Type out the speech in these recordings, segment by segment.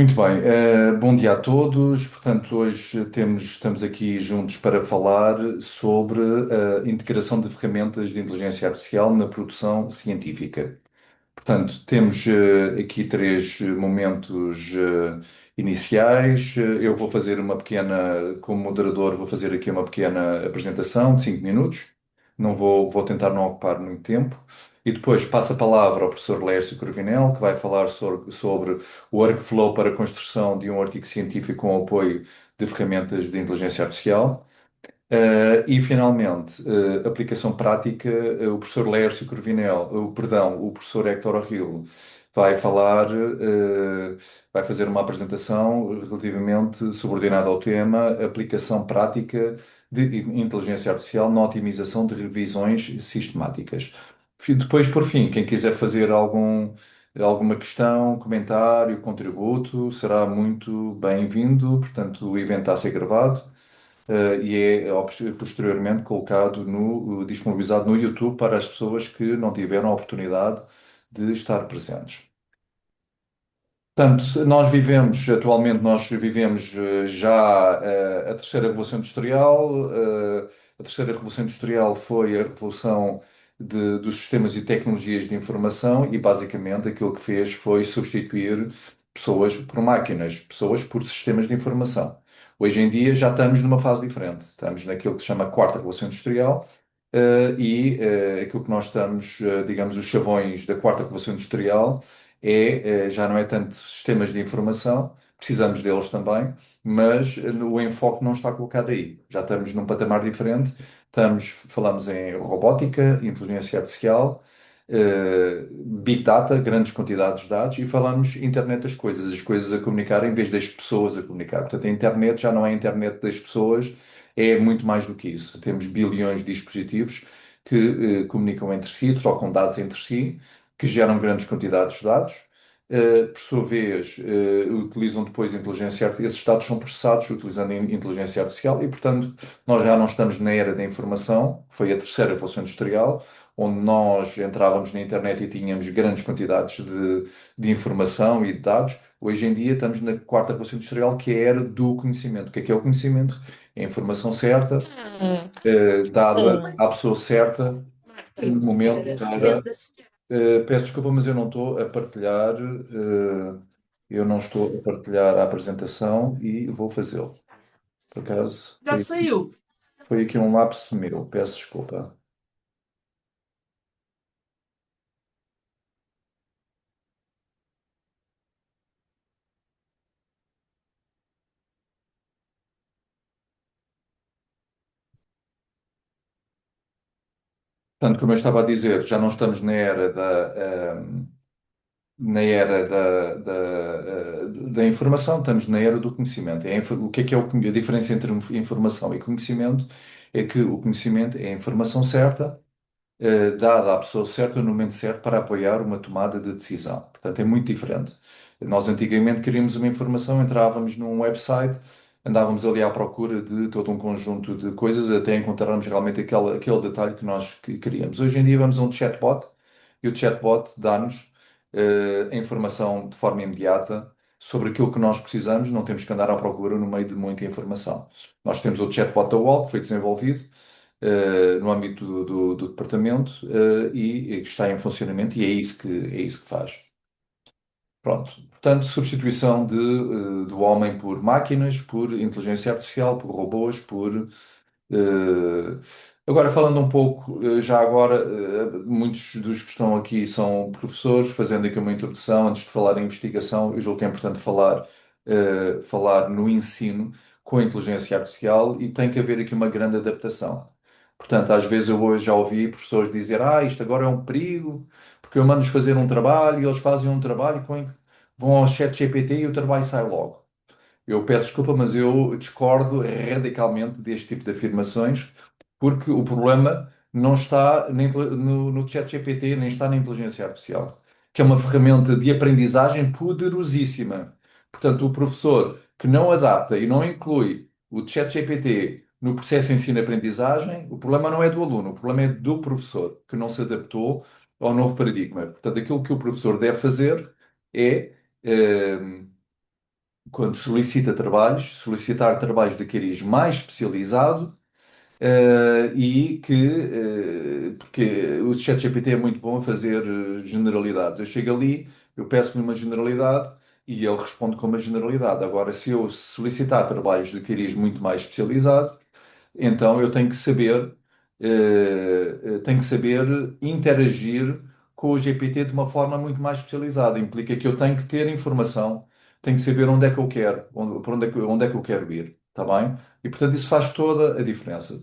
Muito bem, bom dia a todos. Portanto, hoje estamos aqui juntos para falar sobre a integração de ferramentas de inteligência artificial na produção científica. Portanto, temos aqui três momentos iniciais. Eu vou fazer uma pequena, como moderador, vou fazer aqui uma pequena apresentação de 5 minutos. Não vou tentar não ocupar muito tempo. E depois passo a palavra ao professor Laércio Cruvinel, que vai falar sobre o workflow para a construção de um artigo científico com apoio de ferramentas de inteligência artificial. E finalmente, aplicação prática, o professor Laércio Cruvinel, o professor Héctor O'Hill vai falar, vai fazer uma apresentação relativamente subordinada ao tema aplicação prática de inteligência artificial na otimização de revisões sistemáticas. Depois, por fim, quem quiser fazer alguma questão, comentário, contributo, será muito bem-vindo. Portanto, o evento está a ser gravado e é posteriormente colocado disponibilizado no YouTube para as pessoas que não tiveram a oportunidade de estar presentes. Portanto, nós vivemos já a terceira revolução industrial. A terceira revolução industrial foi a revolução dos sistemas e tecnologias de informação e basicamente aquilo que fez foi substituir pessoas por máquinas, pessoas por sistemas de informação. Hoje em dia já estamos numa fase diferente. Estamos naquilo que se chama quarta revolução industrial, aquilo que nós estamos, digamos, os chavões da quarta revolução industrial já não é tanto sistemas de informação, precisamos deles também, mas o enfoque não está colocado aí. Já estamos num patamar diferente, falamos em robótica, inteligência artificial, Big Data, grandes quantidades de dados, e falamos internet das coisas, as coisas a comunicar em vez das pessoas a comunicar. Portanto, a internet já não é a internet das pessoas, é muito mais do que isso. Temos bilhões de dispositivos que comunicam entre si, trocam dados entre si, que geram grandes quantidades de dados. Por sua vez, utilizam depois inteligência artificial. Esses dados são processados utilizando inteligência artificial e, portanto, nós já não estamos na era da informação, que foi a terceira revolução industrial, onde nós entrávamos na internet e tínhamos grandes quantidades de informação e de dados. Hoje em dia estamos na quarta revolução industrial, que é a era do conhecimento. O que é o conhecimento? É a informação certa, dada à pessoa certa, no momento para. Peço desculpa, mas eu não estou a partilhar, eu não estou a partilhar a apresentação e vou fazê-lo. Por acaso, Já saiu. foi aqui um lapso meu, peço desculpa. Portanto, como eu estava a dizer, já não estamos na era da informação, estamos na era do conhecimento. O que é a diferença entre informação e conhecimento? É que o conhecimento é a informação certa dada à pessoa certa no momento certo para apoiar uma tomada de decisão. Portanto, é muito diferente. Nós antigamente queríamos uma informação, entrávamos num website, andávamos ali à procura de todo um conjunto de coisas até encontrarmos realmente aquele detalhe que nós queríamos. Hoje em dia vamos a um chatbot e o chatbot dá-nos a informação de forma imediata sobre aquilo que nós precisamos, não temos que andar à procura no meio de muita informação. Nós temos o chatbot da UOL, que foi desenvolvido no âmbito do departamento e que está em funcionamento e é isso que faz. Pronto. Portanto, substituição do homem por máquinas, por inteligência artificial, por robôs, agora, falando um pouco, já agora, muitos dos que estão aqui são professores, fazendo aqui uma introdução, antes de falar em investigação, eu julgo que é importante falar no ensino com a inteligência artificial e tem que haver aqui uma grande adaptação. Portanto, às vezes eu hoje já ouvi professores dizer, isto agora é um perigo, porque eu mando-lhes fazer um trabalho e eles fazem um trabalho, vão ao chat GPT e o trabalho sai logo. Eu peço desculpa, mas eu discordo radicalmente deste tipo de afirmações, porque o problema não está no ChatGPT, nem está na inteligência artificial, que é uma ferramenta de aprendizagem poderosíssima. Portanto, o professor que não adapta e não inclui o ChatGPT no processo de ensino-aprendizagem, o problema não é do aluno, o problema é do professor, que não se adaptou ao novo paradigma. Portanto, aquilo que o professor deve fazer é. eh, quando solicita trabalhos, solicitar trabalhos de cariz mais especializado e porque o ChatGPT é muito bom a fazer generalidades. Eu chego ali, eu peço-lhe uma generalidade e ele responde com uma generalidade. Agora, se eu solicitar trabalhos de cariz muito mais especializado, então eu tenho que saber interagir com o GPT de uma forma muito mais especializada. Implica que eu tenho que ter informação, tenho que saber onde é que eu quero, para onde é que eu quero ir, está bem? E portanto isso faz toda a diferença.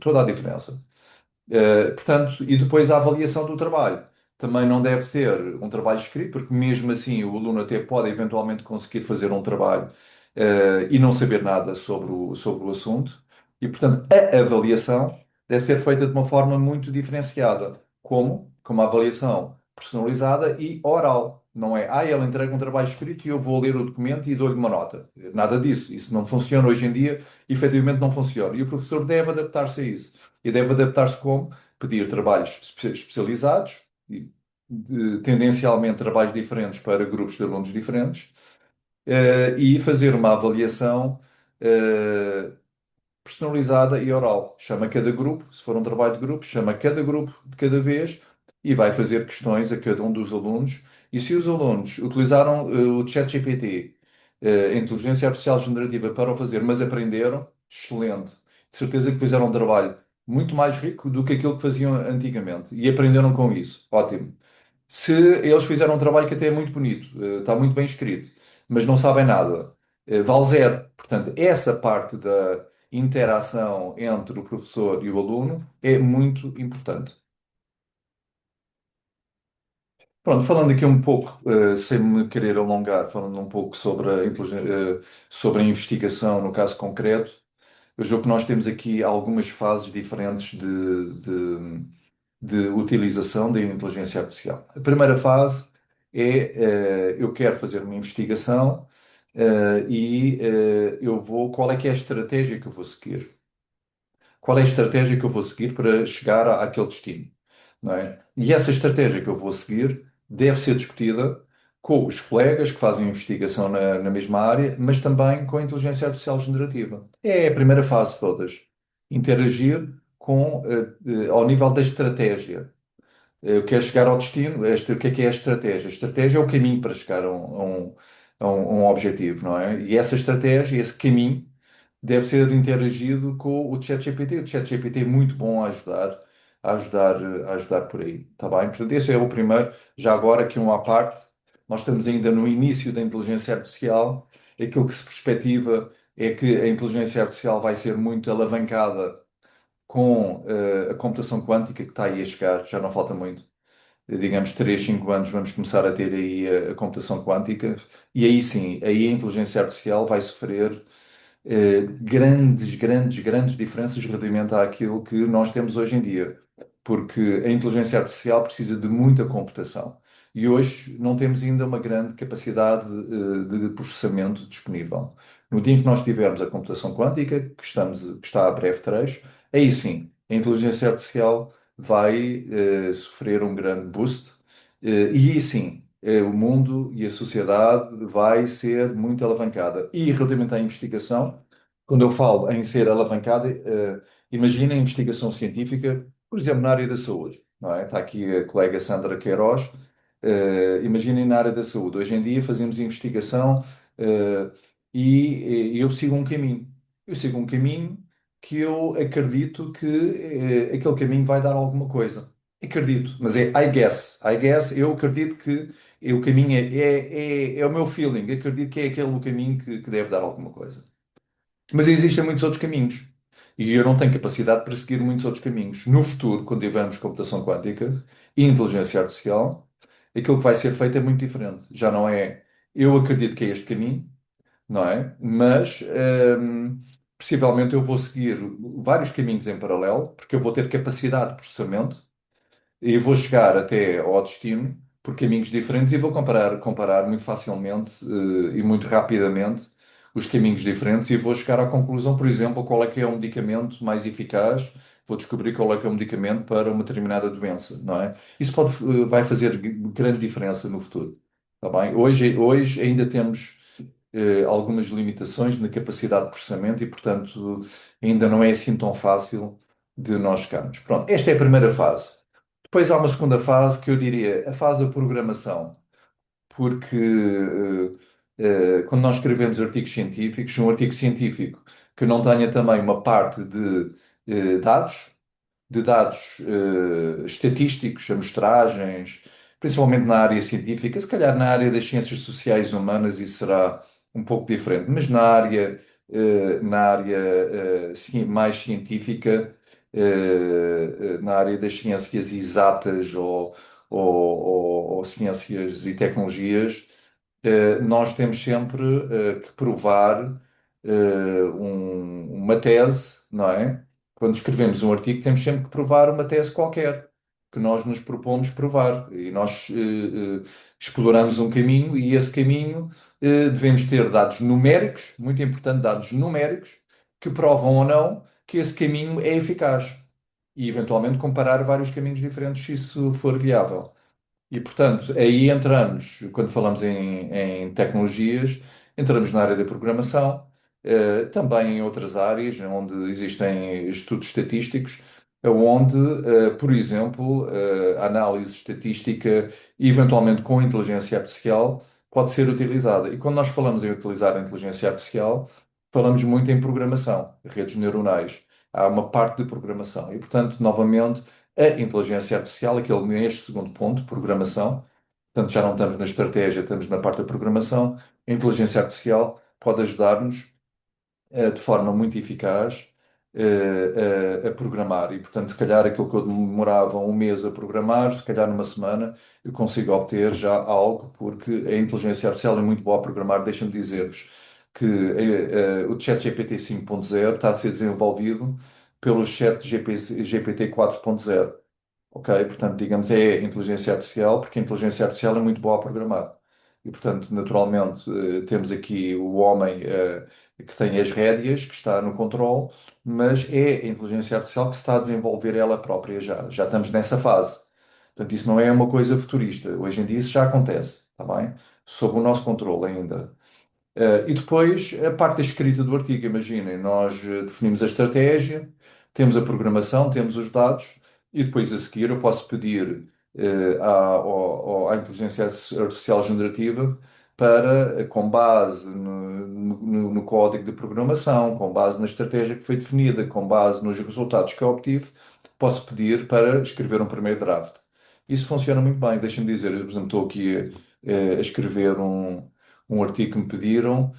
Portanto, e depois a avaliação do trabalho. Também não deve ser um trabalho escrito, porque mesmo assim o aluno até pode eventualmente conseguir fazer um trabalho, e não saber nada sobre o assunto. E, portanto, a avaliação deve ser feita de uma forma muito diferenciada. Como? Com uma avaliação personalizada e oral. Não é, ele entrega um trabalho escrito e eu vou ler o documento e dou-lhe uma nota. Nada disso. Isso não funciona hoje em dia, efetivamente não funciona. E o professor deve adaptar-se a isso. E deve adaptar-se como? Pedir trabalhos especializados, e, tendencialmente trabalhos diferentes para grupos de alunos diferentes, e fazer uma avaliação eh, personalizada e oral. Chama cada grupo, se for um trabalho de grupo, chama cada grupo de cada vez e vai fazer questões a cada um dos alunos. E se os alunos utilizaram o ChatGPT, a inteligência artificial generativa, para o fazer, mas aprenderam, excelente. De certeza que fizeram um trabalho muito mais rico do que aquilo que faziam antigamente e aprenderam com isso. Ótimo. Se eles fizeram um trabalho que até é muito bonito, está muito bem escrito, mas não sabem nada, vale zero. Portanto, essa parte da interação entre o professor e o aluno é muito importante. Pronto, falando aqui um pouco, sem me querer alongar, falando um pouco sobre sobre a investigação no caso concreto, eu julgo que nós temos aqui algumas fases diferentes de utilização da inteligência artificial. A primeira fase é, eu quero fazer uma investigação, qual é que é a estratégia que eu vou seguir? Qual é a estratégia que eu vou seguir para chegar àquele destino? Não é? E essa estratégia que eu vou seguir deve ser discutida com os colegas que fazem investigação na mesma área, mas também com a inteligência artificial generativa. É a primeira fase de todas. Interagir ao nível da estratégia. Eu quero chegar ao destino. O que é a estratégia? A estratégia é o caminho para chegar a um objetivo, não é? E essa estratégia, esse caminho, deve ser interagido com o ChatGPT. O ChatGPT é muito bom a ajudar por aí, está bem? Portanto, esse é o primeiro. Já agora, aqui um à parte, nós estamos ainda no início da inteligência artificial. Aquilo que se perspectiva é que a inteligência artificial vai ser muito alavancada com a computação quântica que está aí a chegar, já não falta muito. Digamos 3 5 anos, vamos começar a ter aí a computação quântica, e aí sim, aí a inteligência artificial vai sofrer grandes, grandes, grandes diferenças relativamente àquilo que nós temos hoje em dia, porque a inteligência artificial precisa de muita computação. E hoje não temos ainda uma grande capacidade de processamento disponível. No dia em que nós tivermos a computação quântica, que está a breve trecho, aí sim, a inteligência artificial vai sofrer um grande boost, e aí sim, o mundo e a sociedade vai ser muito alavancada. E relativamente à investigação, quando eu falo em ser alavancada, imagina a investigação científica, por exemplo, na área da saúde, não é? Está aqui a colega Sandra Queiroz. Imaginem na área da saúde. Hoje em dia fazemos investigação, eh, e eu sigo um caminho. Eu sigo um caminho que eu acredito que aquele caminho vai dar alguma coisa. Acredito, mas é I guess. I guess, eu acredito que o caminho é o meu feeling. Acredito que é aquele o caminho que deve dar alguma coisa. Mas existem muitos outros caminhos. E eu não tenho capacidade para seguir muitos outros caminhos. No futuro, quando tivermos computação quântica e inteligência artificial, aquilo que vai ser feito é muito diferente. Já não é eu acredito que é este caminho, não é? Mas possivelmente eu vou seguir vários caminhos em paralelo, porque eu vou ter capacidade de processamento e vou chegar até ao destino por caminhos diferentes e vou comparar muito facilmente, e muito rapidamente os caminhos diferentes e vou chegar à conclusão, por exemplo, qual é que é o medicamento mais eficaz, vou descobrir qual é que é o medicamento para uma determinada doença, não é? Isso vai fazer grande diferença no futuro, tá bem? Hoje ainda temos algumas limitações na capacidade de processamento e, portanto, ainda não é assim tão fácil de nós chegarmos. Pronto, esta é a primeira fase. Depois há uma segunda fase que eu diria a fase da programação, porque quando nós escrevemos artigos científicos, um artigo científico que não tenha também uma parte dados, de dados estatísticos, amostragens, principalmente na área científica, se calhar na área das ciências sociais e humanas isso será um pouco diferente, mas na área mais científica, na área das ciências exatas ou ciências e tecnologias, nós temos sempre que provar uma tese, não é? Quando escrevemos um artigo, temos sempre que provar uma tese qualquer que nós nos propomos provar. E nós exploramos um caminho e esse caminho devemos ter dados numéricos, muito importante, dados numéricos, que provam ou não que esse caminho é eficaz. E eventualmente comparar vários caminhos diferentes se isso for viável. E, portanto, aí entramos, quando falamos em tecnologias, entramos na área da programação, também em outras áreas, onde existem estudos estatísticos, onde, por exemplo, a análise estatística, e eventualmente com inteligência artificial, pode ser utilizada. E quando nós falamos em utilizar a inteligência artificial, falamos muito em programação, redes neuronais. Há uma parte de programação. E, portanto, novamente a inteligência artificial, aquele neste segundo ponto, programação, portanto já não estamos na estratégia, estamos na parte da programação, a inteligência artificial pode ajudar-nos de forma muito eficaz a programar. E, portanto, se calhar aquilo que eu demorava um mês a programar, se calhar numa semana, eu consigo obter já algo, porque a inteligência artificial é muito boa a programar. Deixa-me dizer-vos que o ChatGPT 5.0 está a ser desenvolvido pelo ChatGPT 4.0. Ok? Portanto, digamos, é inteligência artificial, porque a inteligência artificial é muito boa a programar. E, portanto, naturalmente, temos aqui o homem, que tem as rédeas, que está no controle, mas é a inteligência artificial que se está a desenvolver ela própria já. Já estamos nessa fase. Portanto, isso não é uma coisa futurista. Hoje em dia isso já acontece, está bem? Sob o nosso controle ainda. E depois a parte da escrita do artigo, imaginem, nós definimos a estratégia, temos a programação, temos os dados, e depois a seguir eu posso pedir à inteligência artificial generativa para, com base no código de programação, com base na estratégia que foi definida, com base nos resultados que eu obtive, posso pedir para escrever um primeiro draft. Isso funciona muito bem, deixa-me dizer, eu, por exemplo, estou aqui a escrever um artigo que me pediram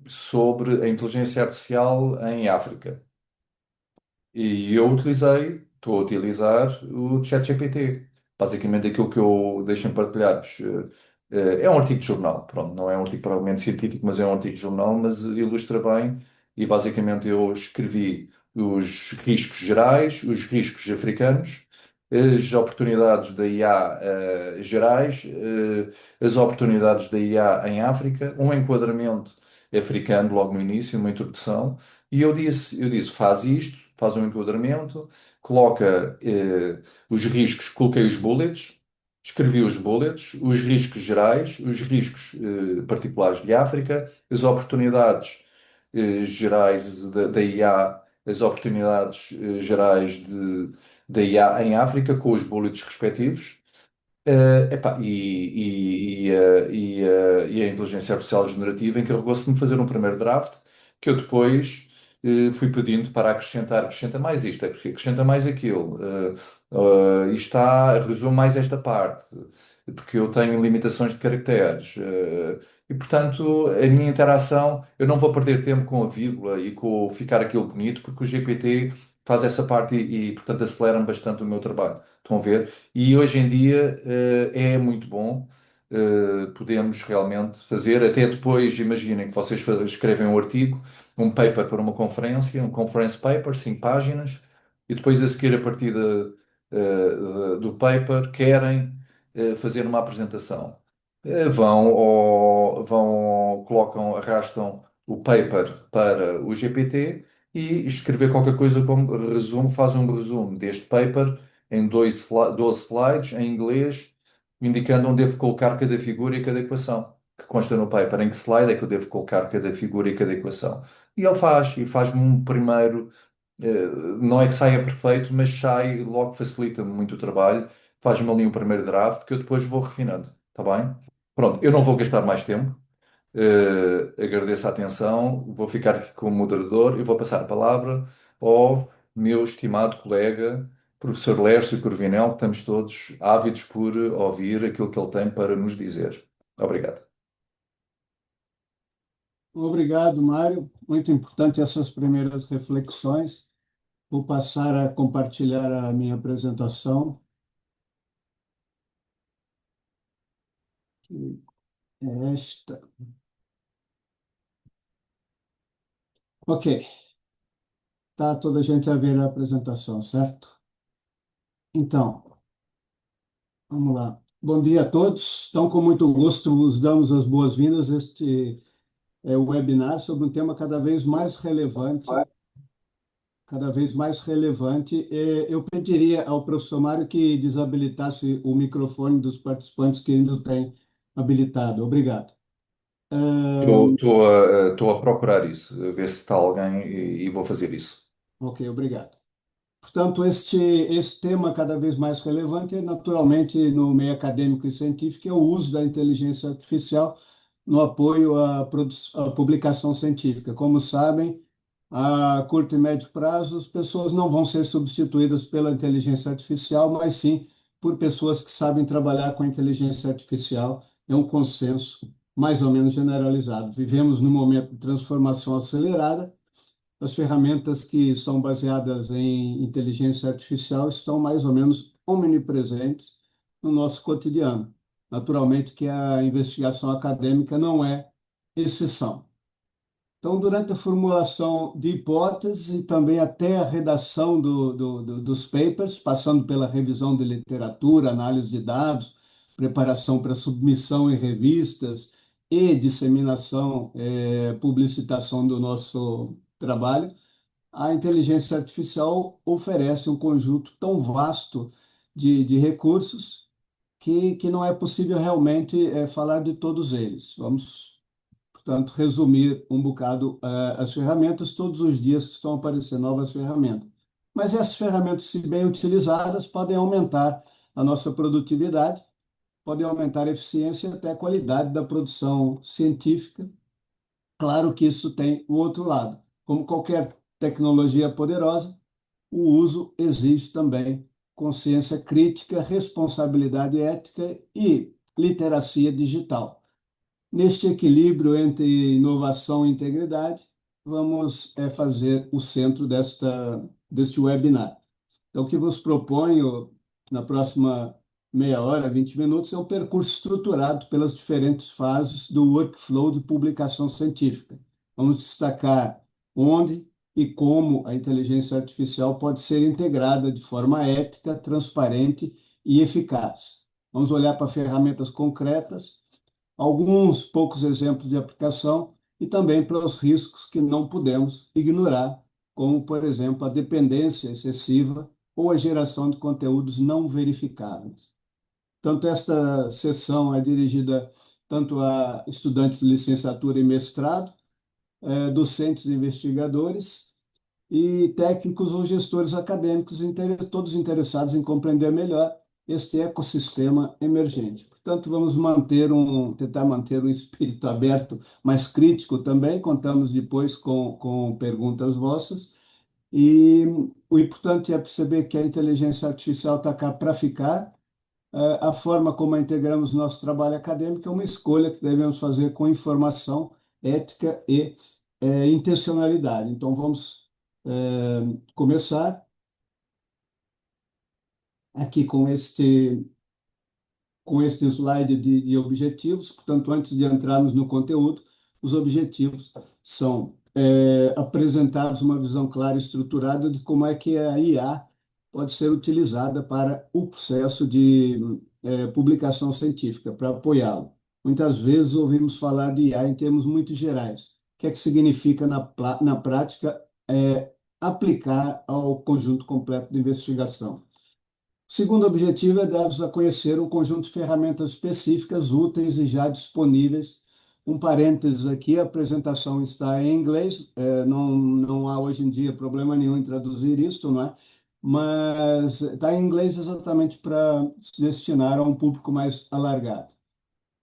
sobre a inteligência artificial em África. E eu estou a utilizar o ChatGPT. Basicamente aquilo que eu deixo-me partilhar-vos. É um artigo de jornal, pronto, não é um artigo provavelmente científico, mas é um artigo de jornal, mas ilustra bem. E basicamente eu escrevi os riscos gerais, os riscos africanos, as oportunidades da IA gerais, as oportunidades da IA em África, um enquadramento africano logo no início, uma introdução. E eu disse, faz isto, faz um enquadramento, coloca os riscos, coloquei os bullets, escrevi os bullets, os riscos gerais, os riscos particulares de África, as oportunidades gerais da IA, as oportunidades gerais da IA em África, com os bullets respectivos. Epá, e a inteligência artificial generativa encarregou-se de me fazer um primeiro draft que eu depois fui pedindo para acrescentar, acrescenta mais isto, acrescenta mais aquilo, isto resume mais esta parte, porque eu tenho limitações de caracteres. E portanto, a minha interação, eu não vou perder tempo com a vírgula e com o ficar aquilo bonito, porque o GPT faz essa parte portanto, acelera bastante o meu trabalho. Estão a ver? E hoje em dia é muito bom, podemos realmente fazer, até depois, imaginem que vocês escrevem um artigo, um paper para uma conferência, um conference paper, 5 páginas, e depois a seguir, a partir do paper, querem fazer uma apresentação. Colocam, arrastam o paper para o GPT e escrever qualquer coisa como resumo, faz um resumo deste paper em 12 slides em inglês, indicando onde devo colocar cada figura e cada equação. que consta no paper, em que slide é que eu devo colocar cada figura e cada equação. E ele faz, e faz-me um primeiro, não é que saia perfeito, mas sai, logo facilita-me muito o trabalho, faz-me ali um primeiro draft que eu depois vou refinando, está bem? Pronto, eu não vou gastar mais tempo, agradeço a atenção, vou ficar aqui como moderador e vou passar a palavra ao meu estimado colega, professor Lércio Corvinel, que estamos todos ávidos por ouvir aquilo que ele tem para nos dizer. Obrigado. Obrigado, Mário. Muito importante essas primeiras reflexões. Vou passar a compartilhar a minha apresentação, que é esta. Ok, tá toda a gente a ver a apresentação, certo? Então, vamos lá. Bom dia a todos. Então, com muito gosto, vos damos as boas-vindas. Este é o webinar sobre um tema cada vez mais relevante. Eu pediria ao professor Mário que desabilitasse o microfone dos participantes que ainda têm habilitado. Obrigado. Estou a procurar isso, a ver se está alguém e vou fazer isso. Ok, obrigado. Portanto, este tema cada vez mais relevante é, naturalmente, no meio acadêmico e científico, é o uso da inteligência artificial no apoio à publicação científica. Como sabem, a curto e médio prazo, as pessoas não vão ser substituídas pela inteligência artificial, mas sim por pessoas que sabem trabalhar com a inteligência artificial. É um consenso mais ou menos generalizado. Vivemos num momento de transformação acelerada. As ferramentas que são baseadas em inteligência artificial estão mais ou menos omnipresentes no nosso cotidiano. Naturalmente que a investigação acadêmica não é exceção. Então, durante a formulação de hipóteses e também até a redação dos papers, passando pela revisão de literatura, análise de dados, preparação para submissão em revistas e disseminação, publicitação do nosso trabalho, a inteligência artificial oferece um conjunto tão vasto de recursos que não é possível realmente falar de todos eles. Vamos, portanto, resumir um bocado as ferramentas. Todos os dias estão aparecendo novas ferramentas. Mas essas ferramentas, se bem utilizadas, podem aumentar a nossa produtividade, podem aumentar a eficiência e até a qualidade da produção científica. Claro que isso tem o outro lado. Como qualquer tecnologia poderosa, o uso exige também consciência crítica, responsabilidade ética e literacia digital. Neste equilíbrio entre inovação e integridade, vamos fazer o centro deste webinar. Então, o que vos proponho na próxima meia hora, 20 minutos, é um percurso estruturado pelas diferentes fases do workflow de publicação científica. Vamos destacar onde e como a inteligência artificial pode ser integrada de forma ética, transparente e eficaz. Vamos olhar para ferramentas concretas, alguns poucos exemplos de aplicação e também para os riscos que não podemos ignorar, como, por exemplo, a dependência excessiva ou a geração de conteúdos não verificáveis. Tanto esta sessão é dirigida tanto a estudantes de licenciatura e mestrado, docentes e investigadores, e técnicos ou gestores acadêmicos, todos interessados em compreender melhor este ecossistema emergente. Portanto, vamos tentar manter um espírito aberto, mas crítico também. Contamos depois com perguntas vossas. E o importante é perceber que a inteligência artificial está cá para ficar. A forma como a integramos no nosso trabalho acadêmico é uma escolha que devemos fazer com informação, ética e intencionalidade. Então, vamos começar aqui com este slide de objetivos. Portanto, antes de entrarmos no conteúdo, os objetivos são apresentados uma visão clara e estruturada de como é que a IA pode ser utilizada para o processo de publicação científica, para apoiá-lo. Muitas vezes ouvimos falar de IA em termos muito gerais. O que é que significa na prática aplicar ao conjunto completo de investigação? O segundo objetivo é dar-vos a conhecer um conjunto de ferramentas específicas, úteis e já disponíveis Um parênteses aqui, a apresentação está em inglês, não há hoje em dia problema nenhum em traduzir isso, não é? Mas está em inglês exatamente para se destinar a um público mais alargado.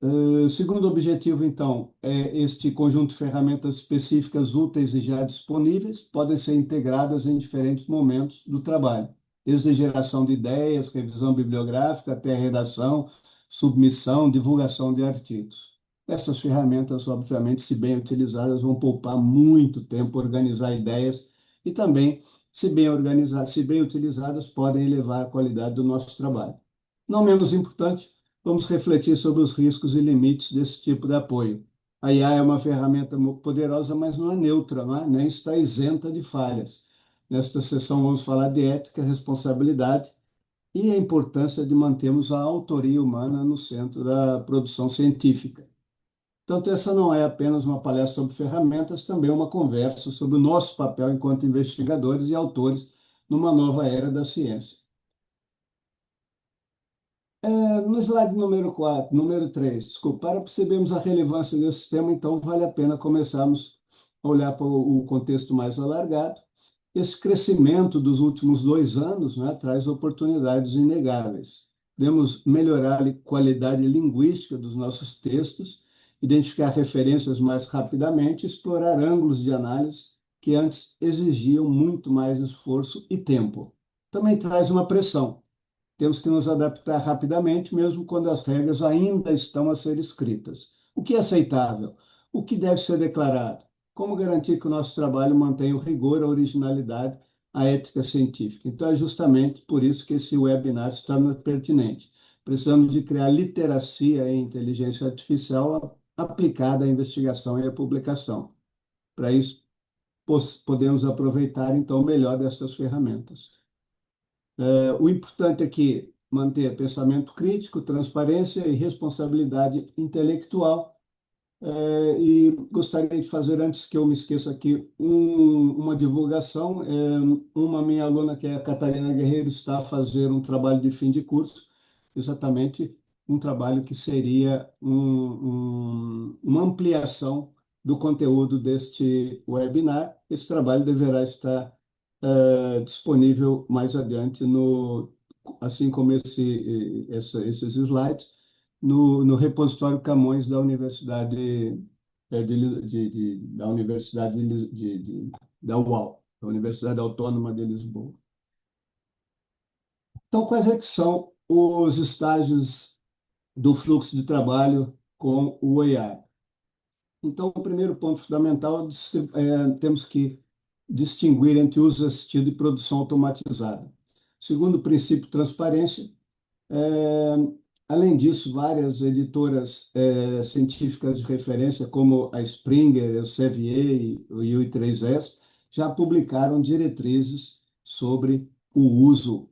O segundo objetivo, então, é este conjunto de ferramentas específicas úteis e já disponíveis, podem ser integradas em diferentes momentos do trabalho, desde a geração de ideias, revisão bibliográfica, até a redação, submissão, divulgação de artigos. Essas ferramentas, obviamente, se bem utilizadas, vão poupar muito tempo, organizar ideias e também, se bem organizadas, se bem utilizadas, podem elevar a qualidade do nosso trabalho. Não menos importante, vamos refletir sobre os riscos e limites desse tipo de apoio. A IA é uma ferramenta poderosa, mas não é neutra, não é? Nem está isenta de falhas. Nesta sessão, vamos falar de ética, responsabilidade e a importância de mantermos a autoria humana no centro da produção científica. Portanto, essa não é apenas uma palestra sobre ferramentas, também é uma conversa sobre o nosso papel enquanto investigadores e autores numa nova era da ciência. No slide número 4, número 3, desculpa, para percebermos a relevância desse tema, então vale a pena começarmos a olhar para o contexto mais alargado. Esse crescimento dos últimos 2 anos, né, traz oportunidades inegáveis. Podemos melhorar a qualidade linguística dos nossos textos, identificar referências mais rapidamente, explorar ângulos de análise que antes exigiam muito mais esforço e tempo. Também traz uma pressão. Temos que nos adaptar rapidamente, mesmo quando as regras ainda estão a ser escritas. O que é aceitável? O que deve ser declarado? Como garantir que o nosso trabalho mantenha o rigor, a originalidade, a ética científica? Então, é justamente por isso que esse webinar se torna pertinente. Precisamos de criar literacia em inteligência artificial aplicada à investigação e à publicação. Para isso, podemos aproveitar, então, melhor destas ferramentas. O importante aqui é manter pensamento crítico, transparência e responsabilidade intelectual. E gostaria de fazer, antes que eu me esqueça aqui, uma divulgação. Uma minha aluna, que é a Catarina Guerreiro, está a fazer um trabalho de fim de curso, exatamente um trabalho que seria uma ampliação do conteúdo deste webinar. Esse trabalho deverá estar disponível mais adiante, assim como esses slides, no repositório Camões da Universidade da Universidade da UAL, da Universidade Autônoma de Lisboa. Então, quais é que são os estágios do fluxo de trabalho com o AI? Então, o primeiro ponto fundamental temos que distinguir entre uso assistido e produção automatizada. Segundo o princípio de transparência, é, além disso, várias editoras científicas de referência, como a Springer, o Sevier e o I3S, já publicaram diretrizes sobre o uso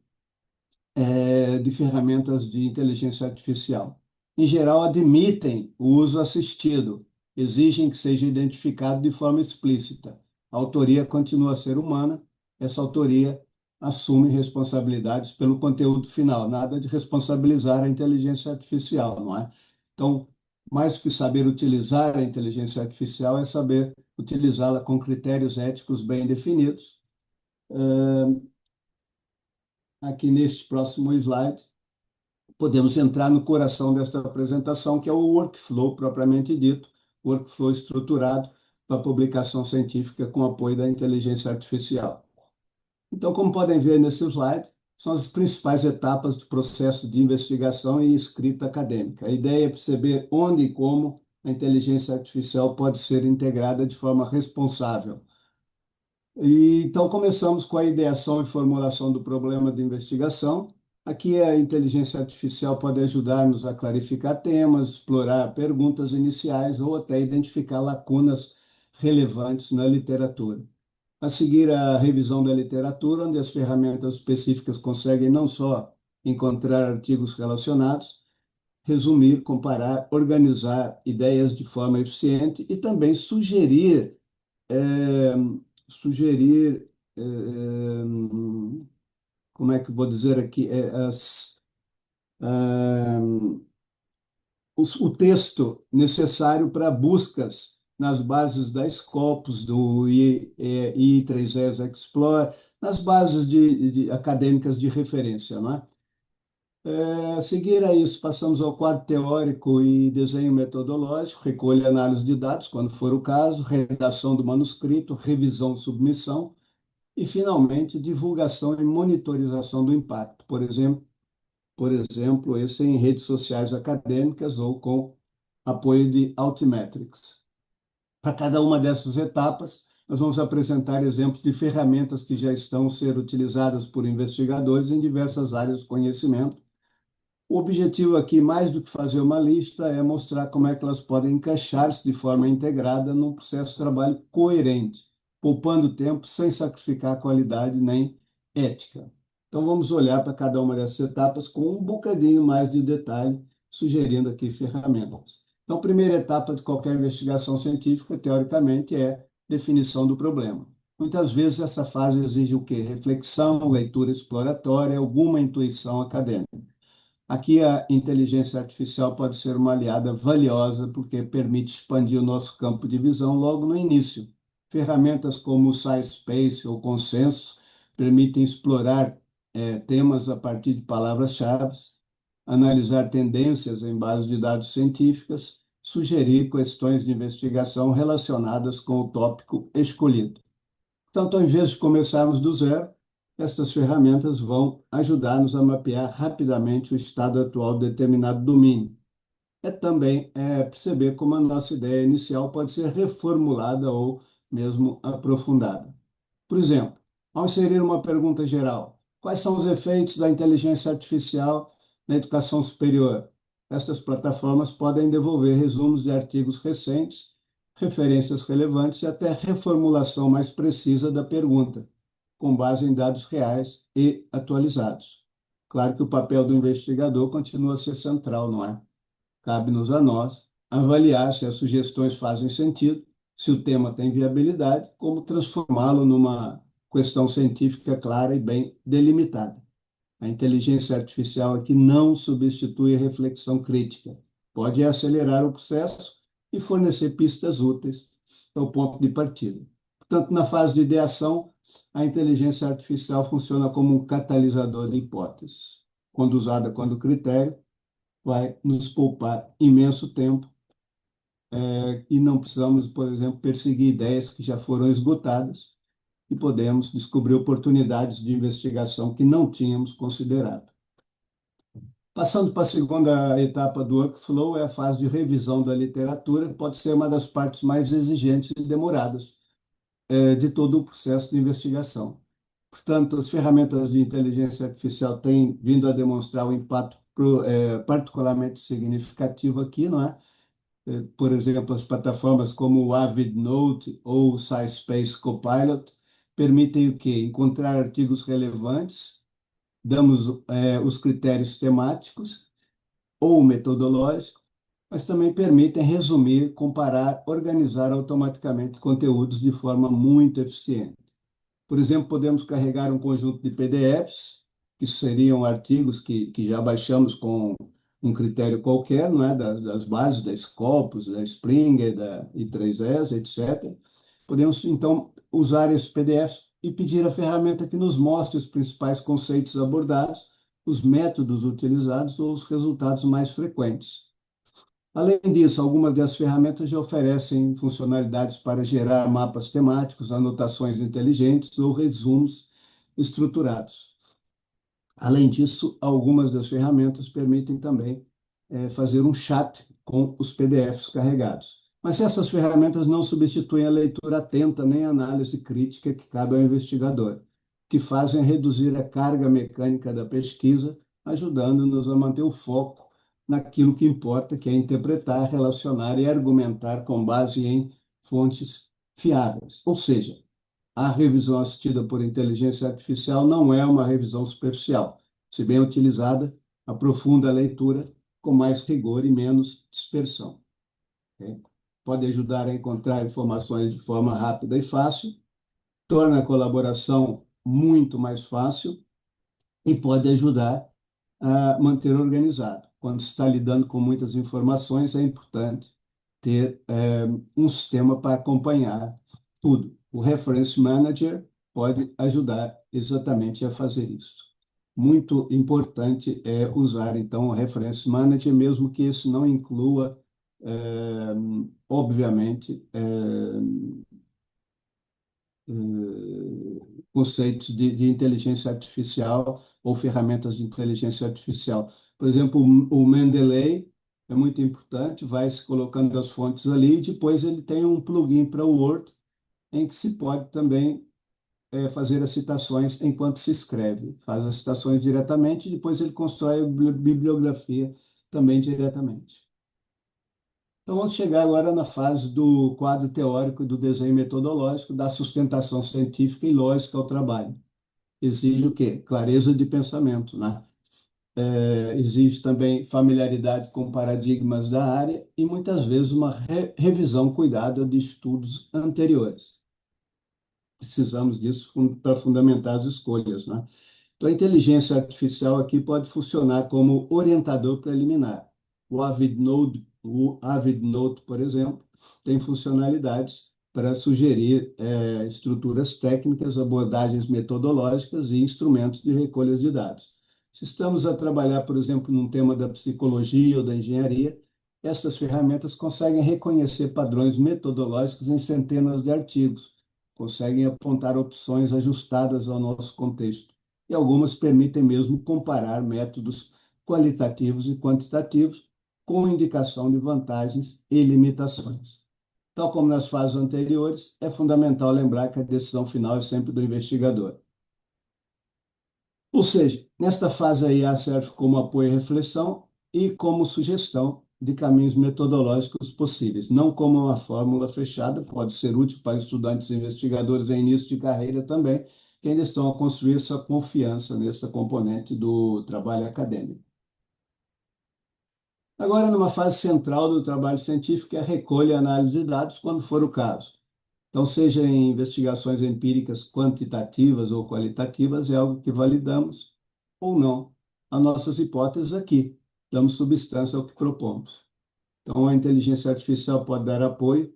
de ferramentas de inteligência artificial. Em geral, admitem o uso assistido, exigem que seja identificado de forma explícita. A autoria continua a ser humana, essa autoria assume responsabilidades pelo conteúdo final, nada de responsabilizar a inteligência artificial, não é? Então, mais do que saber utilizar a inteligência artificial, é saber utilizá-la com critérios éticos bem definidos. Aqui neste próximo slide, podemos entrar no coração desta apresentação, que é o workflow propriamente dito, workflow estruturado para publicação científica com apoio da inteligência artificial. Então, como podem ver nesse slide, são as principais etapas do processo de investigação e escrita acadêmica. A ideia é perceber onde e como a inteligência artificial pode ser integrada de forma responsável. Então, começamos com a ideação e formulação do problema de investigação. Aqui a inteligência artificial pode ajudar-nos a clarificar temas, explorar perguntas iniciais ou até identificar lacunas relevantes na literatura. A seguir, a revisão da literatura, onde as ferramentas específicas conseguem não só encontrar artigos relacionados, resumir, comparar, organizar ideias de forma eficiente e também é, sugerir, como é que eu vou dizer aqui, o texto necessário para buscas nas bases da Scopus, do I3S Explorer, nas bases acadêmicas de referência, não é? A seguir a isso, passamos ao quadro teórico e desenho metodológico, recolha e análise de dados, quando for o caso, redação do manuscrito, revisão, submissão e, finalmente, divulgação e monitorização do impacto, por exemplo, esse em redes sociais acadêmicas ou com apoio de Altmetrics. Para cada uma dessas etapas, nós vamos apresentar exemplos de ferramentas que já estão sendo utilizadas por investigadores em diversas áreas do conhecimento. O objetivo aqui, mais do que fazer uma lista, é mostrar como é que elas podem encaixar-se de forma integrada num processo de trabalho coerente, poupando tempo sem sacrificar a qualidade nem ética. Então, vamos olhar para cada uma dessas etapas com um bocadinho mais de detalhe, sugerindo aqui ferramentas. Então, a primeira etapa de qualquer investigação científica, teoricamente, é definição do problema. Muitas vezes essa fase exige o quê? Reflexão, leitura exploratória, alguma intuição acadêmica. Aqui a inteligência artificial pode ser uma aliada valiosa porque permite expandir o nosso campo de visão logo no início. Ferramentas como o SciSpace ou Consensus permitem explorar temas a partir de palavras-chave, analisar tendências em bases de dados científicas, sugerir questões de investigação relacionadas com o tópico escolhido. Portanto, ao invés de começarmos do zero, estas ferramentas vão ajudar-nos a mapear rapidamente o estado atual de determinado domínio. Também perceber como a nossa ideia inicial pode ser reformulada ou mesmo aprofundada. Por exemplo, ao inserir uma pergunta geral, quais são os efeitos da inteligência artificial na educação superior? Estas plataformas podem devolver resumos de artigos recentes, referências relevantes e até reformulação mais precisa da pergunta, com base em dados reais e atualizados. Claro que o papel do investigador continua a ser central, não é? Cabe-nos a nós avaliar se as sugestões fazem sentido, se o tema tem viabilidade, como transformá-lo numa questão científica clara e bem delimitada. A inteligência artificial aqui não substitui a reflexão crítica. Pode acelerar o processo e fornecer pistas úteis ao ponto de partida. Portanto, na fase de ideação, a inteligência artificial funciona como um catalisador de hipóteses. Quando usada quando critério, vai nos poupar imenso tempo e não precisamos, por exemplo, perseguir ideias que já foram esgotadas e podemos descobrir oportunidades de investigação que não tínhamos considerado. Passando para a segunda etapa do workflow, é a fase de revisão da literatura, que pode ser uma das partes mais exigentes e demoradas de todo o processo de investigação. Portanto, as ferramentas de inteligência artificial têm vindo a demonstrar um impacto particularmente significativo aqui, não é? Por exemplo, as plataformas como o AvidNote ou o SciSpace Copilot permitem o quê? Encontrar artigos relevantes, damos os critérios temáticos ou metodológicos, mas também permitem resumir, comparar, organizar automaticamente conteúdos de forma muito eficiente. Por exemplo, podemos carregar um conjunto de PDFs, que seriam artigos que já baixamos com um critério qualquer, não é? das bases da Scopus, da Springer, da I3S, etc. Podemos, então, usar esses PDFs e pedir à ferramenta que nos mostre os principais conceitos abordados, os métodos utilizados ou os resultados mais frequentes. Além disso, algumas das ferramentas já oferecem funcionalidades para gerar mapas temáticos, anotações inteligentes ou resumos estruturados. Além disso, algumas das ferramentas permitem também fazer um chat com os PDFs carregados. Mas essas ferramentas não substituem a leitura atenta nem a análise crítica que cabe ao investigador, que fazem reduzir a carga mecânica da pesquisa, ajudando-nos a manter o foco naquilo que importa, que é interpretar, relacionar e argumentar com base em fontes fiáveis. Ou seja, a revisão assistida por inteligência artificial não é uma revisão superficial. Se bem utilizada, aprofunda a leitura com mais rigor e menos dispersão. Okay? Pode ajudar a encontrar informações de forma rápida e fácil, torna a colaboração muito mais fácil e pode ajudar a manter organizado. quando se está lidando com muitas informações, é importante ter um sistema para acompanhar tudo. O Reference Manager pode ajudar exatamente a fazer isso. Muito importante é usar, então, o Reference Manager, mesmo que esse não inclua, obviamente, conceitos de inteligência artificial ou ferramentas de inteligência artificial. Por exemplo, o Mendeley é muito importante, vai se colocando as fontes ali, e depois ele tem um plugin para o Word, em que se pode também fazer as citações enquanto se escreve. Faz as citações diretamente e depois ele constrói a bibliografia também diretamente. Então, vamos chegar agora na fase do quadro teórico e do desenho metodológico, da sustentação científica e lógica ao trabalho. Exige o quê? Clareza de pensamento, né? Exige também familiaridade com paradigmas da área e, muitas vezes, uma revisão cuidada de estudos anteriores. Precisamos disso para fundamentar as escolhas, né? Então, a inteligência artificial aqui pode funcionar como orientador preliminar. O Avid Note, por exemplo, tem funcionalidades para sugerir estruturas técnicas, abordagens metodológicas e instrumentos de recolha de dados. Se estamos a trabalhar, por exemplo, num tema da psicologia ou da engenharia, essas ferramentas conseguem reconhecer padrões metodológicos em centenas de artigos, conseguem apontar opções ajustadas ao nosso contexto e algumas permitem mesmo comparar métodos qualitativos e quantitativos com indicação de vantagens e limitações. Tal como nas fases anteriores, é fundamental lembrar que a decisão final é sempre do investigador. Ou seja, nesta fase a IA serve como apoio à reflexão e como sugestão de caminhos metodológicos possíveis, não como uma fórmula fechada, pode ser útil para estudantes e investigadores em início de carreira também, que ainda estão a construir sua confiança nessa componente do trabalho acadêmico. Agora, numa fase central do trabalho científico, é a recolha e análise de dados, quando for o caso. Então, seja em investigações empíricas quantitativas ou qualitativas, é algo que validamos ou não as nossas hipóteses aqui, damos substância ao que propomos. Então, a inteligência artificial pode dar apoio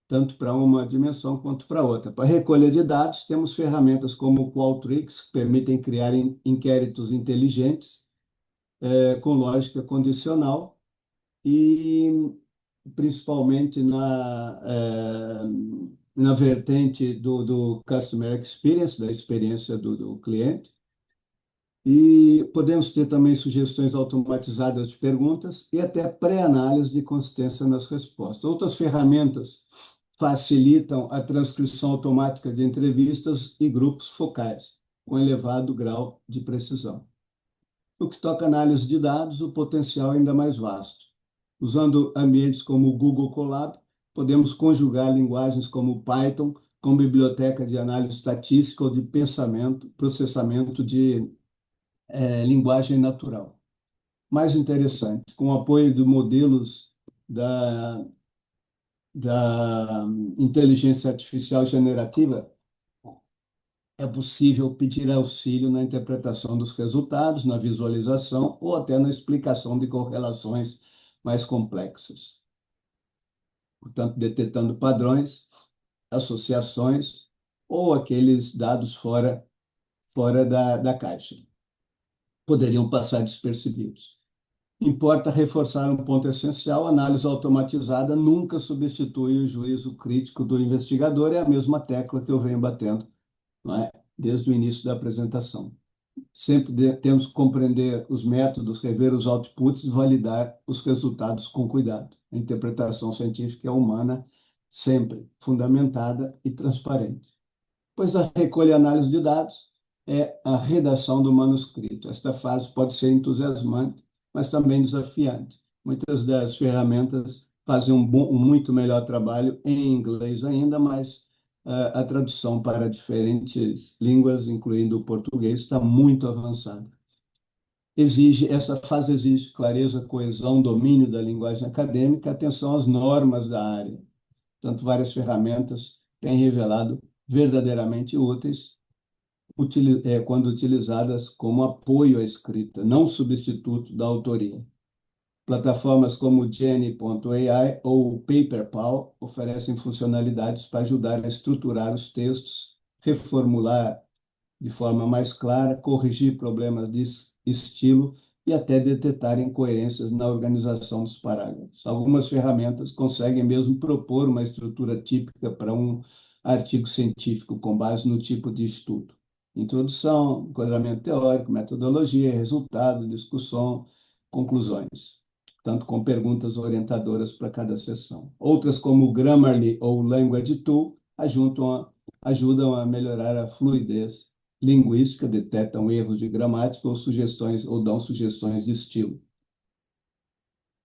tanto para uma dimensão quanto para outra. Para recolha de dados, temos ferramentas como o Qualtrics, que permitem criar inquéritos inteligentes com lógica condicional e principalmente na vertente do Customer Experience, da experiência do cliente. E podemos ter também sugestões automatizadas de perguntas e até pré-análise de consistência nas respostas. Outras ferramentas facilitam a transcrição automática de entrevistas e grupos focais, com elevado grau de precisão. No que toca à análise de dados, o potencial é ainda mais vasto. Usando ambientes como o Google Colab, podemos conjugar linguagens como Python com biblioteca de análise estatística ou de pensamento, processamento de linguagem natural. Mais interessante, com o apoio de modelos da inteligência artificial generativa, é possível pedir auxílio na interpretação dos resultados, na visualização ou até na explicação de correlações mais complexas. Portanto, detectando padrões, associações ou aqueles dados fora da caixa. Poderiam passar despercebidos. Importa reforçar um ponto essencial: a análise automatizada nunca substitui o juízo crítico do investigador, é a mesma tecla que eu venho batendo, não é? Desde o início da apresentação. Sempre temos que compreender os métodos, rever os outputs e validar os resultados com cuidado. A interpretação científica é humana, sempre fundamentada e transparente. Depois da recolha e análise de dados, é a redação do manuscrito. Esta fase pode ser entusiasmante, mas também desafiante. Muitas das ferramentas fazem um muito melhor trabalho em inglês ainda, mas a tradução para diferentes línguas, incluindo o português, está muito avançada. Essa fase exige clareza, coesão, domínio da linguagem acadêmica, atenção às normas da área. Portanto, várias ferramentas têm revelado verdadeiramente úteis quando utilizadas como apoio à escrita, não substituto da autoria. Plataformas como Jenny.ai ou PaperPal oferecem funcionalidades para ajudar a estruturar os textos, reformular de forma mais clara, corrigir problemas de estilo e até detectar incoerências na organização dos parágrafos. Algumas ferramentas conseguem mesmo propor uma estrutura típica para um artigo científico com base no tipo de estudo. Introdução, enquadramento teórico, metodologia, resultado, discussão, conclusões, tanto com perguntas orientadoras para cada sessão. Outras, como o Grammarly ou o Language Tool, ajudam a melhorar a fluidez linguística, detectam erros de gramática ou dão sugestões de estilo.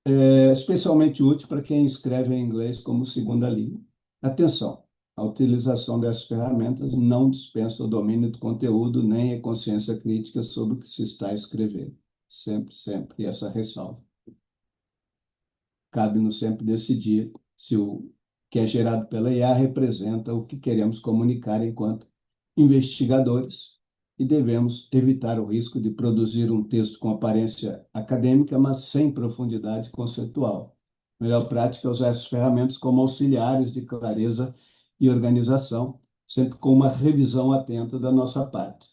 É especialmente útil para quem escreve em inglês como segunda língua. Atenção, a utilização dessas ferramentas não dispensa o domínio do conteúdo nem a consciência crítica sobre o que se está escrevendo. Sempre, sempre essa ressalva. Cabe-nos sempre decidir se o que é gerado pela IA representa o que queremos comunicar enquanto investigadores e devemos evitar o risco de produzir um texto com aparência acadêmica, mas sem profundidade conceitual. A melhor prática é usar essas ferramentas como auxiliares de clareza e organização, sempre com uma revisão atenta da nossa parte.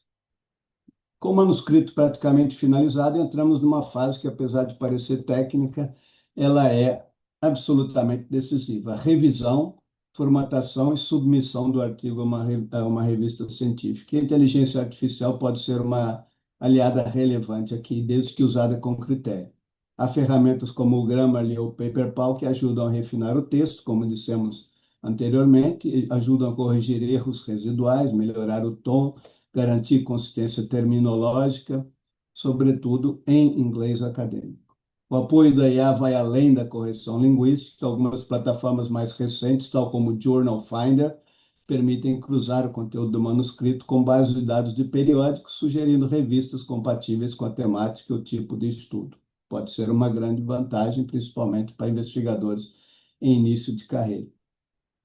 Com o manuscrito praticamente finalizado, entramos numa fase que, apesar de parecer técnica, ela é absolutamente decisiva. A revisão, formatação e submissão do artigo a uma revista científica. E a inteligência artificial pode ser uma aliada relevante aqui, desde que usada com critério. Há ferramentas como o Grammarly ou o PaperPal que ajudam a refinar o texto, como dissemos anteriormente, ajudam a corrigir erros residuais, melhorar o tom, garantir consistência terminológica, sobretudo em inglês acadêmico. O apoio da IA vai além da correção linguística. Algumas plataformas mais recentes, tal como o Journal Finder, permitem cruzar o conteúdo do manuscrito com base de dados de periódicos, sugerindo revistas compatíveis com a temática e o tipo de estudo. Pode ser uma grande vantagem, principalmente para investigadores em início de carreira.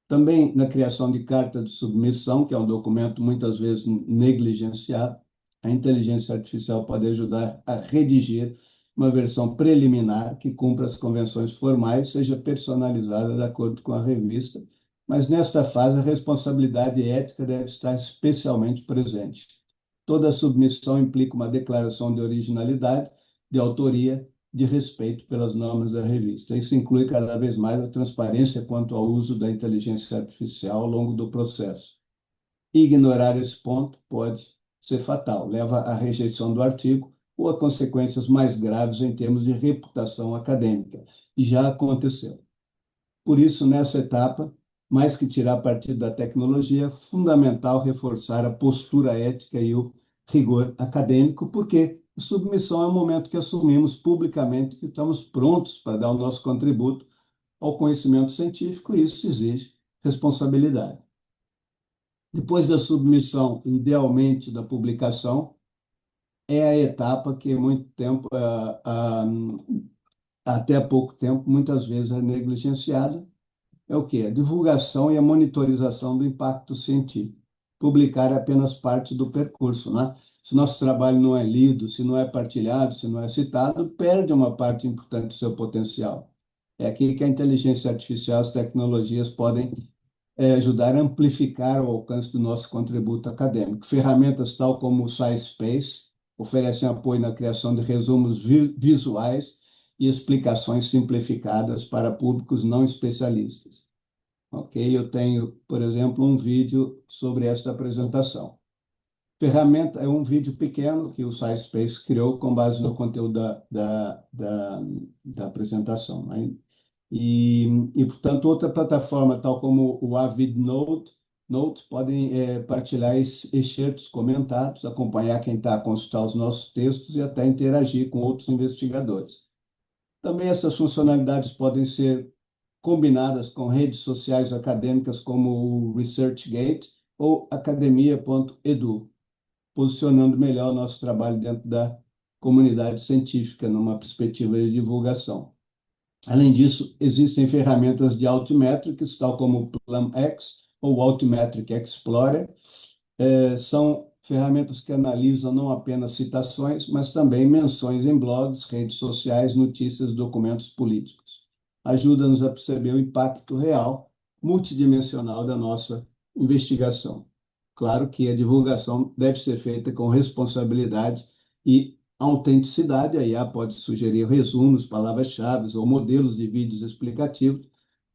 Também na criação de carta de submissão, que é um documento muitas vezes negligenciado, a inteligência artificial pode ajudar a redigir uma versão preliminar que cumpra as convenções formais, seja personalizada de acordo com a revista, mas nesta fase a responsabilidade ética deve estar especialmente presente. Toda submissão implica uma declaração de originalidade, de autoria, de respeito pelas normas da revista. Isso inclui cada vez mais a transparência quanto ao uso da inteligência artificial ao longo do processo. Ignorar esse ponto pode ser fatal, leva à rejeição do artigo ou a consequências mais graves em termos de reputação acadêmica, e já aconteceu. Por isso, nessa etapa, mais que tirar partido da tecnologia, é fundamental reforçar a postura ética e o rigor acadêmico, porque a submissão é o momento que assumimos publicamente que estamos prontos para dar o nosso contributo ao conhecimento científico, e isso exige responsabilidade. Depois da submissão, idealmente da publicação, é a etapa que muito tempo, até pouco tempo, muitas vezes é negligenciada. É o quê? A divulgação e a monitorização do impacto científico. Publicar é apenas parte do percurso, né? Se o nosso trabalho não é lido, se não é partilhado, se não é citado, perde uma parte importante do seu potencial. É aqui que a inteligência artificial, as tecnologias podem ajudar a amplificar o alcance do nosso contributo acadêmico. Ferramentas tal como o SciSpace oferecem apoio na criação de resumos visuais e explicações simplificadas para públicos não especialistas. Ok? Eu tenho, por exemplo, um vídeo sobre esta apresentação. Ferramenta é um vídeo pequeno que o SciSpace criou com base no conteúdo da apresentação, né? Portanto, outra plataforma, tal como o Avid Note podem partilhar excertos comentados, acompanhar quem está a consultar os nossos textos e até interagir com outros investigadores. Também essas funcionalidades podem ser combinadas com redes sociais acadêmicas como o ResearchGate ou academia.edu, posicionando melhor o nosso trabalho dentro da comunidade científica, numa perspectiva de divulgação. Além disso, existem ferramentas de Altmetrics, tal como o PlumX ou o Altmetric Explorer. São ferramentas que analisam não apenas citações, mas também menções em blogs, redes sociais, notícias, documentos políticos. Ajuda-nos a perceber o impacto real, multidimensional da nossa investigação. Claro que a divulgação deve ser feita com responsabilidade e autenticidade. A IA pode sugerir resumos, palavras-chave ou modelos de vídeos explicativos.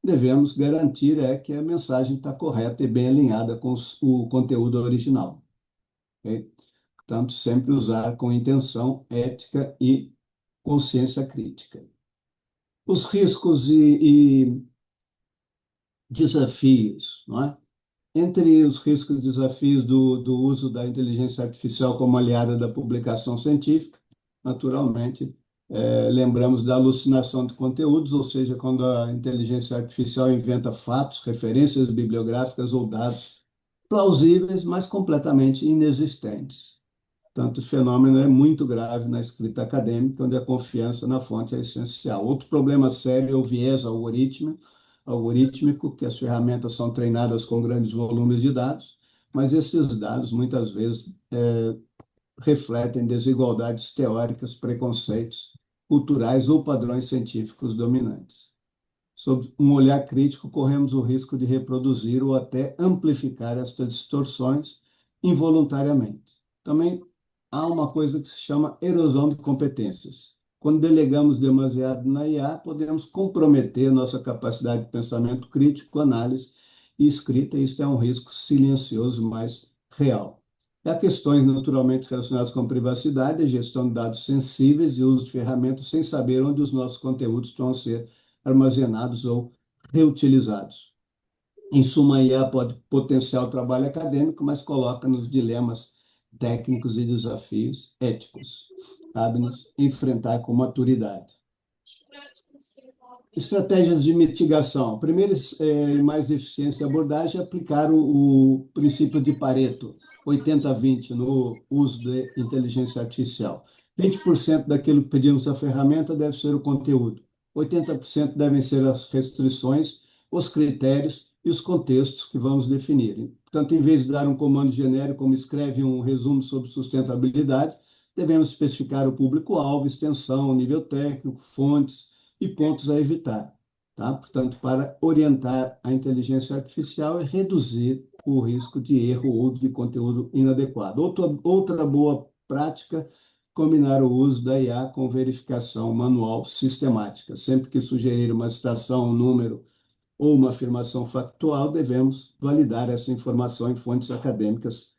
Devemos garantir que a mensagem está correta e bem alinhada com o conteúdo original. Okay? Portanto, sempre usar com intenção, ética e consciência crítica. Os riscos e desafios, não é? Entre os riscos e desafios do uso da inteligência artificial como aliada da publicação científica, naturalmente, lembramos da alucinação de conteúdos, ou seja, quando a inteligência artificial inventa fatos, referências bibliográficas ou dados plausíveis, mas completamente inexistentes. Portanto, o fenômeno é muito grave na escrita acadêmica, onde a confiança na fonte é essencial. Outro problema sério é o viés algorítmico, que as ferramentas são treinadas com grandes volumes de dados, mas esses dados, muitas vezes, refletem desigualdades teóricas, preconceitos culturais ou padrões científicos dominantes. Sob um olhar crítico, corremos o risco de reproduzir ou até amplificar estas distorções involuntariamente. Também há uma coisa que se chama erosão de competências. Quando delegamos demasiado na IA, podemos comprometer nossa capacidade de pensamento crítico, análise e escrita, e isso é um risco silencioso, mas real. Há questões naturalmente relacionadas com privacidade, a gestão de dados sensíveis e uso de ferramentas sem saber onde os nossos conteúdos vão ser armazenados ou reutilizados. Em suma, a IA pode potenciar o trabalho acadêmico, mas coloca-nos dilemas técnicos e desafios éticos. Cabe-nos enfrentar com maturidade. Estratégias de mitigação. A primeira e mais eficiente abordagem é aplicar o princípio de Pareto, 80-20, no uso de inteligência artificial. 20% daquilo que pedimos à ferramenta deve ser o conteúdo. 80% devem ser as restrições, os critérios e os contextos que vamos definir. Portanto, em vez de dar um comando genérico, como escreve um resumo sobre sustentabilidade, devemos especificar o público-alvo, extensão, nível técnico, fontes e pontos a evitar. Tá? Portanto, para orientar a inteligência artificial e reduzir o risco de erro ou de conteúdo inadequado. Outra boa prática, combinar o uso da IA com verificação manual sistemática. Sempre que sugerir uma citação, um número ou uma afirmação factual, devemos validar essa informação em fontes acadêmicas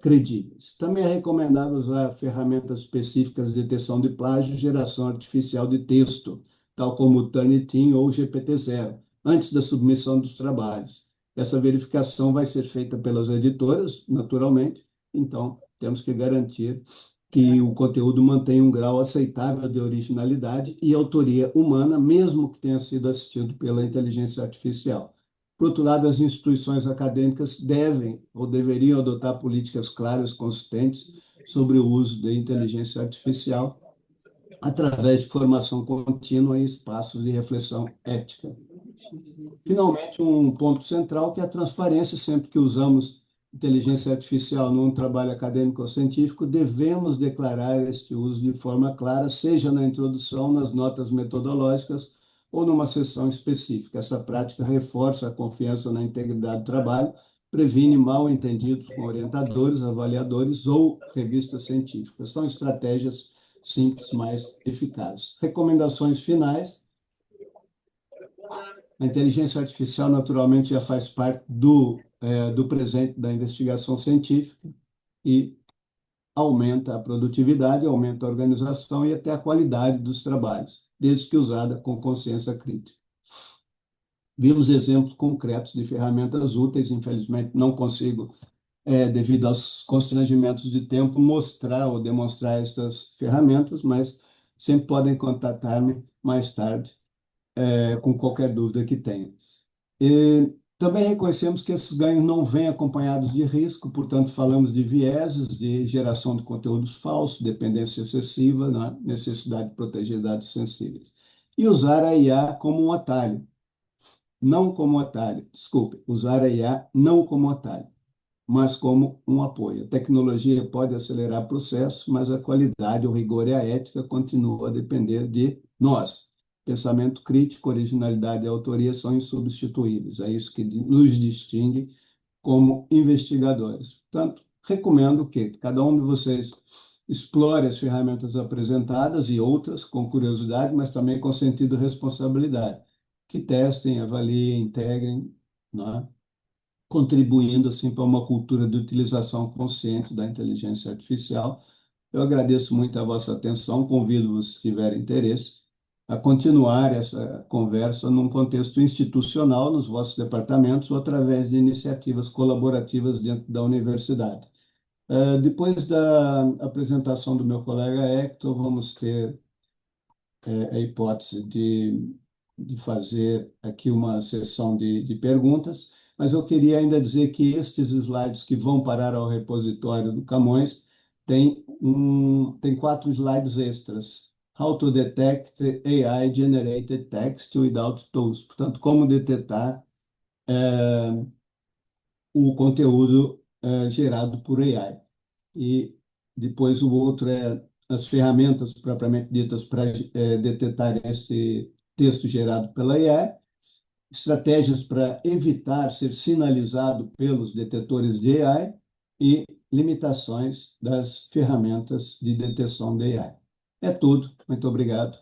credíveis. Também é recomendável usar ferramentas específicas de detecção de plágio e geração artificial de texto, tal como o Turnitin ou o GPT-0, antes da submissão dos trabalhos. Essa verificação vai ser feita pelas editoras, naturalmente, então temos que garantir que o conteúdo mantenha um grau aceitável de originalidade e autoria humana, mesmo que tenha sido assistido pela inteligência artificial. Por outro lado, as instituições acadêmicas devem ou deveriam adotar políticas claras, consistentes sobre o uso da inteligência artificial através de formação contínua e espaços de reflexão ética. Finalmente, um ponto central que é a transparência. Sempre que usamos inteligência artificial num trabalho acadêmico ou científico, devemos declarar este uso de forma clara, seja na introdução, nas notas metodológicas ou numa sessão específica. Essa prática reforça a confiança na integridade do trabalho, previne mal-entendidos com orientadores, avaliadores ou revistas científicas. São estratégias simples, mais eficazes. Recomendações finais. A inteligência artificial, naturalmente, já faz parte do presente da investigação científica e aumenta a produtividade, aumenta a organização e até a qualidade dos trabalhos, desde que usada com consciência crítica. Vimos exemplos concretos de ferramentas úteis. Infelizmente, não consigo, devido aos constrangimentos de tempo, mostrar ou demonstrar estas ferramentas, mas sempre podem contatar-me mais tarde com qualquer dúvida que tenha. E também reconhecemos que esses ganhos não vêm acompanhados de risco, portanto, falamos de vieses, de geração de conteúdos falsos, dependência excessiva, né? Necessidade de proteger dados sensíveis. E usar a IA como um atalho, não como um atalho, desculpe, usar a IA não como um atalho. mas como um apoio. A tecnologia pode acelerar processos, mas a qualidade, o rigor e a ética continuam a depender de nós. Pensamento crítico, originalidade e autoria são insubstituíveis. É isso que nos distingue como investigadores. Portanto, recomendo que cada um de vocês explore as ferramentas apresentadas e outras com curiosidade, mas também com sentido de responsabilidade. Que testem, avaliem, integrem, né? Contribuindo assim para uma cultura de utilização consciente da inteligência artificial. Eu agradeço muito a vossa atenção, convido-vos, se tiverem interesse, a continuar essa conversa num contexto institucional, nos vossos departamentos, ou através de iniciativas colaborativas dentro da universidade. Depois da apresentação do meu colega Hector, vamos ter a hipótese de fazer aqui uma sessão de perguntas, mas eu queria ainda dizer que estes slides que vão parar ao repositório do Camões tem 4 slides extras. How to detect AI-generated text without tools. Portanto, como detectar o conteúdo gerado por AI. E depois o outro é as ferramentas propriamente ditas para detectar esse texto gerado pela AI, estratégias para evitar ser sinalizado pelos detetores de AI e limitações das ferramentas de detecção de AI. É tudo. Muito obrigado.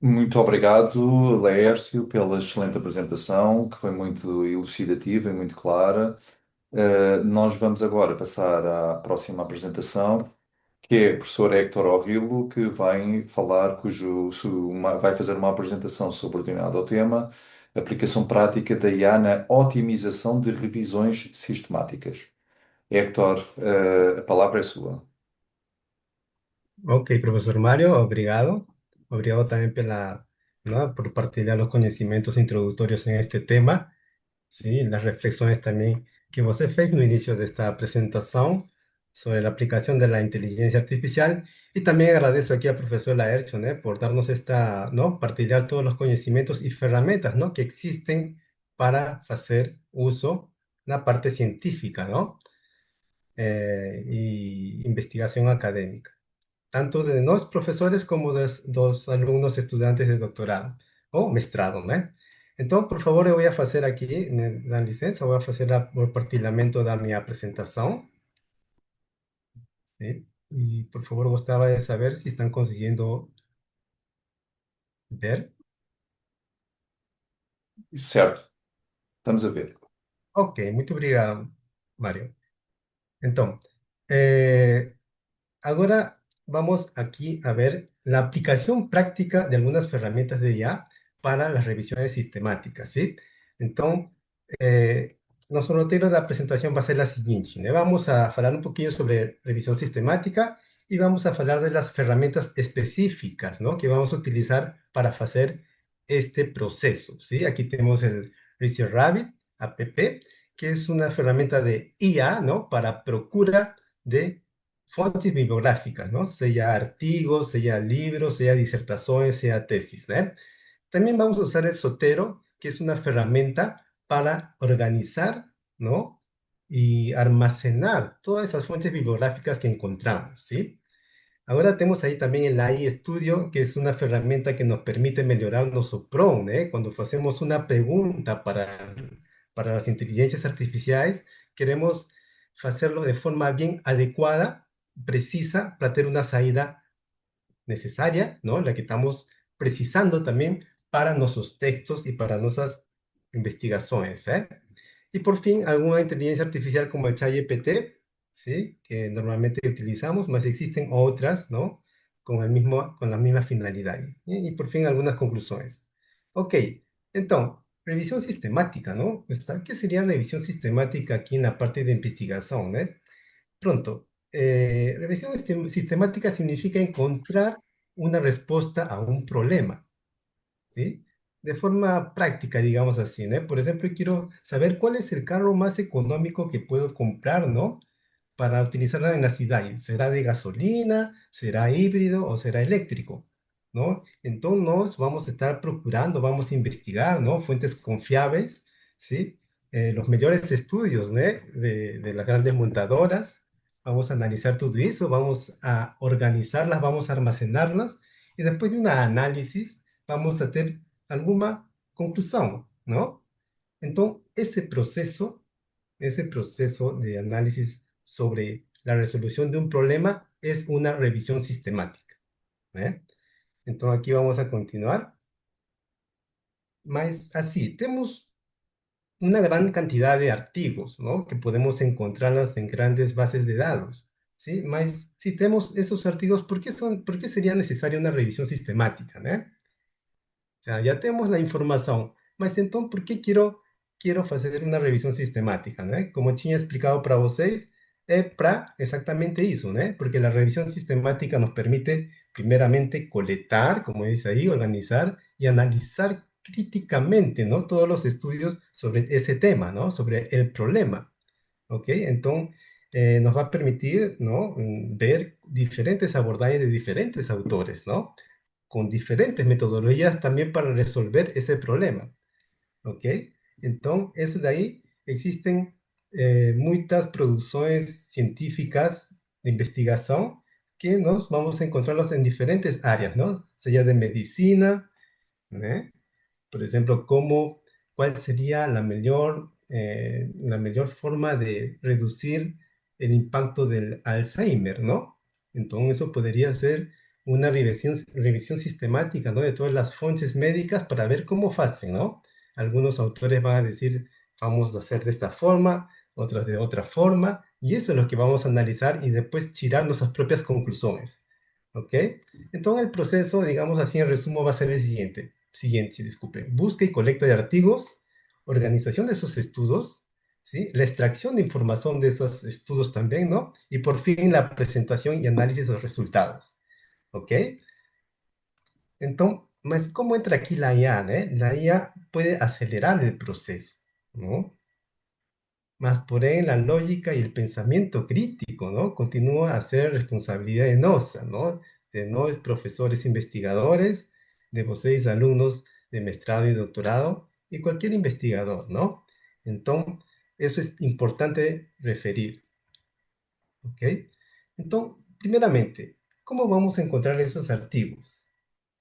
Muito obrigado, Laércio, pela excelente apresentação, que foi muito elucidativa e muito clara. Nós vamos agora passar à próxima apresentação, que é o professor Héctor Orrilo, que vai falar, vai fazer uma apresentação subordinada ao tema Aplicação Prática da IA na Otimização de Revisões Sistemáticas. Héctor, a palavra é sua. Ok, profesor Mario, obrigado. Obrigado también ¿no? por partilhar los conocimientos introductorios en este tema. Sí, las reflexiones también que você fez no inicio de esta presentación sobre la aplicación de la inteligencia artificial. Y también agradezco aquí al profesor Laercio, ¿no? por darnos ¿no? Partilhar todos los conocimientos y herramientas, ¿no? que existen para hacer uso de la parte científica, ¿no? Y investigación académica tanto de los profesores como de los alumnos estudiantes de doctorado o mestrado, ¿no? Entonces, por favor, eu voy a hacer aquí, me dan licencia, voy a hacer o partilhamento da minha apresentação, ¿sí? Y por favor, gostava de saber si están consiguiendo ver. Certo, estamos a ver. Ok, muito obrigado, Mário. Então, eh, ahora vamos aquí a ver la aplicación práctica de algunas herramientas de IA para las revisiones sistemáticas, ¿sí? Entonces, nuestro roteiro da presentación va a ser la siguiente, ¿no? Vamos a hablar un poquillo sobre revisión sistemática y vamos a hablar de las herramientas específicas, ¿no? que vamos a utilizar para hacer este proceso, ¿sí? Aquí tenemos el Research Rabbit app, que es una herramienta de IA, ¿no? para procura de fuentes bibliográficas, ¿no? Sea artigos, sea libros, sea disertaciones, sea tesis, ¿no? También vamos a usar el Sotero, que es una herramienta para organizar, ¿no? Y almacenar todas esas fuentes bibliográficas que encontramos, ¿sí? Ahora tenemos ahí también el AI Studio, que es una herramienta que nos permite mejorar nuestro prompt, ¿eh? Cuando hacemos una pregunta para las inteligencias artificiales, queremos hacerlo de forma bien adecuada, precisa, para tener una salida necesaria, ¿no? La que estamos precisando también para nuestros textos y para nuestras investigaciones, ¿eh? Y por fin, alguna inteligencia artificial como el ChatGPT, ¿sí? Que normalmente utilizamos, más existen otras, ¿no? Con la misma finalidad. Y por fin, algunas conclusiones. Ok, entonces, revisión sistemática, ¿no? ¿Qué sería revisión sistemática aquí en la parte de investigación, ¿eh? Pronto, revisión sistemática significa encontrar una respuesta a un problema, ¿sí? De forma práctica, digamos así, ¿no? Por ejemplo, quiero saber cuál es el carro más económico que puedo comprar, ¿no? Para utilizarla en la ciudad. ¿Será de gasolina? ¿Será híbrido o será eléctrico? ¿no? Entonces nos vamos a estar procurando, vamos a investigar, ¿no? Fuentes confiables, ¿sí? Los mejores estudios, ¿no? De las grandes montadoras. Vamos a analizar todo eso, vamos a organizarlas, vamos a almacenarlas y después de un análisis vamos a tener alguna conclusión, ¿no? Entonces, ese proceso de análisis sobre la resolución de un problema es una revisión sistemática, ¿eh? Entonces, aquí vamos a continuar. Más así, tenemos una gran cantidad de archivos, ¿no? Que podemos encontrarlas en grandes bases de datos, ¿sí? Más si tenemos esos archivos, por qué sería necesaria una revisión sistemática, ¿no? Sea, ya tenemos la información, mas entonces, ¿por qué quiero hacer una revisión sistemática, ¿no? Como tinha explicado para vocês, es para exactamente eso, ¿no? Porque la revisión sistemática nos permite, primeramente, colectar, como dice ahí, organizar y analizar críticamente, ¿no? Todos los estudios sobre ese tema, ¿no? Sobre el problema, ¿ok? Entonces, nos va a permitir, ¿no? Ver diferentes abordajes de diferentes autores, ¿no? Con diferentes metodologías también para resolver ese problema, ¿ok? Entonces, eso de ahí existen muchas producciones científicas de investigación que nos vamos a encontrarlos en diferentes áreas, ¿no? Sea de medicina, ¿eh? Por ejemplo, cuál sería la mejor forma de reducir el impacto del Alzheimer, ¿no? Entonces, eso podría ser una revisión sistemática, ¿no? De todas las fuentes médicas para ver cómo hacen, ¿no? Algunos autores van a decir, vamos a hacer de esta forma, otras de otra forma, y eso es lo que vamos a analizar y después tirar nuestras propias conclusiones, ¿ok? Entonces el proceso, digamos así en resumen, va a ser el siguiente, disculpe, busca y colecta de archivos, organización de esos estudios, ¿sí? La extracción de información de esos estudios también, ¿no? Y por fin la presentación y análisis de los resultados, ¿ok? Entonces, ¿cómo entra aquí la IA, La IA puede acelerar el proceso, ¿no? Más por ahí la lógica y el pensamiento crítico, ¿no? Continúa a ser responsabilidad de NOSA, ¿no? De los profesores investigadores, de vocês alumnos de mestrado y doctorado, y cualquier investigador, ¿no? Entonces, eso es importante referir, ¿ok? Entonces, primeramente, ¿cómo vamos a encontrar esos archivos?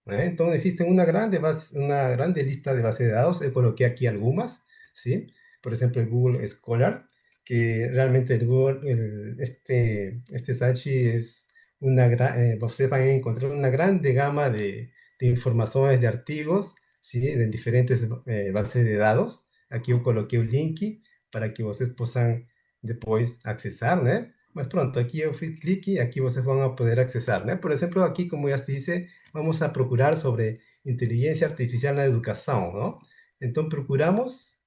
Entonces existen una grande lista de bases de datos, coloqué aquí algunas, ¿sí? Por ejemplo, el Google Scholar, que realmente el Google, este Sachi es ustedes van a encontrar una grande gama de informaciones de archivos, ¿sí? De diferentes bases de datos. Aquí yo coloqué un link para que ustedes puedan después accesar, ¿no? Más pronto, aquí yo fui clic y aquí ustedes van a poder accesar, ¿no? Por ejemplo, aquí, como ya se dice, vamos a procurar sobre inteligencia artificial en la educación, ¿no? Entonces procuramos,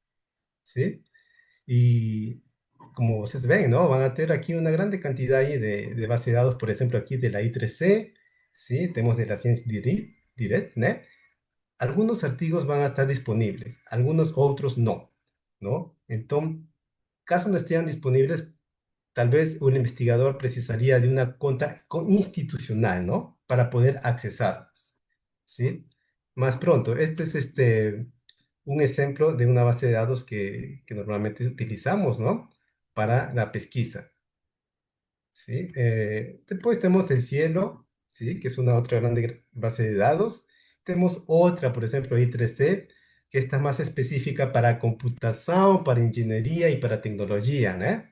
¿sí? Y como ustedes ven, ¿no? Van a tener aquí una grande cantidad ahí de base de datos, por ejemplo, aquí de la I3C, ¿sí? Tenemos de la Science Direct, ¿no? Algunos artículos van a estar disponibles, algunos otros no, ¿no? Entonces, caso no estén disponibles, tal vez un investigador precisaría de una cuenta institucional, ¿no? Para poder accesarlos, ¿sí? Más pronto, este es un ejemplo de una base de datos que normalmente utilizamos, ¿no? Para la pesquisa, ¿sí? Después tenemos el cielo, ¿sí? Que es una otra grande base de datos. Tenemos otra, por ejemplo, I3C, que está más específica para computación, para ingeniería y para tecnología, ¿no?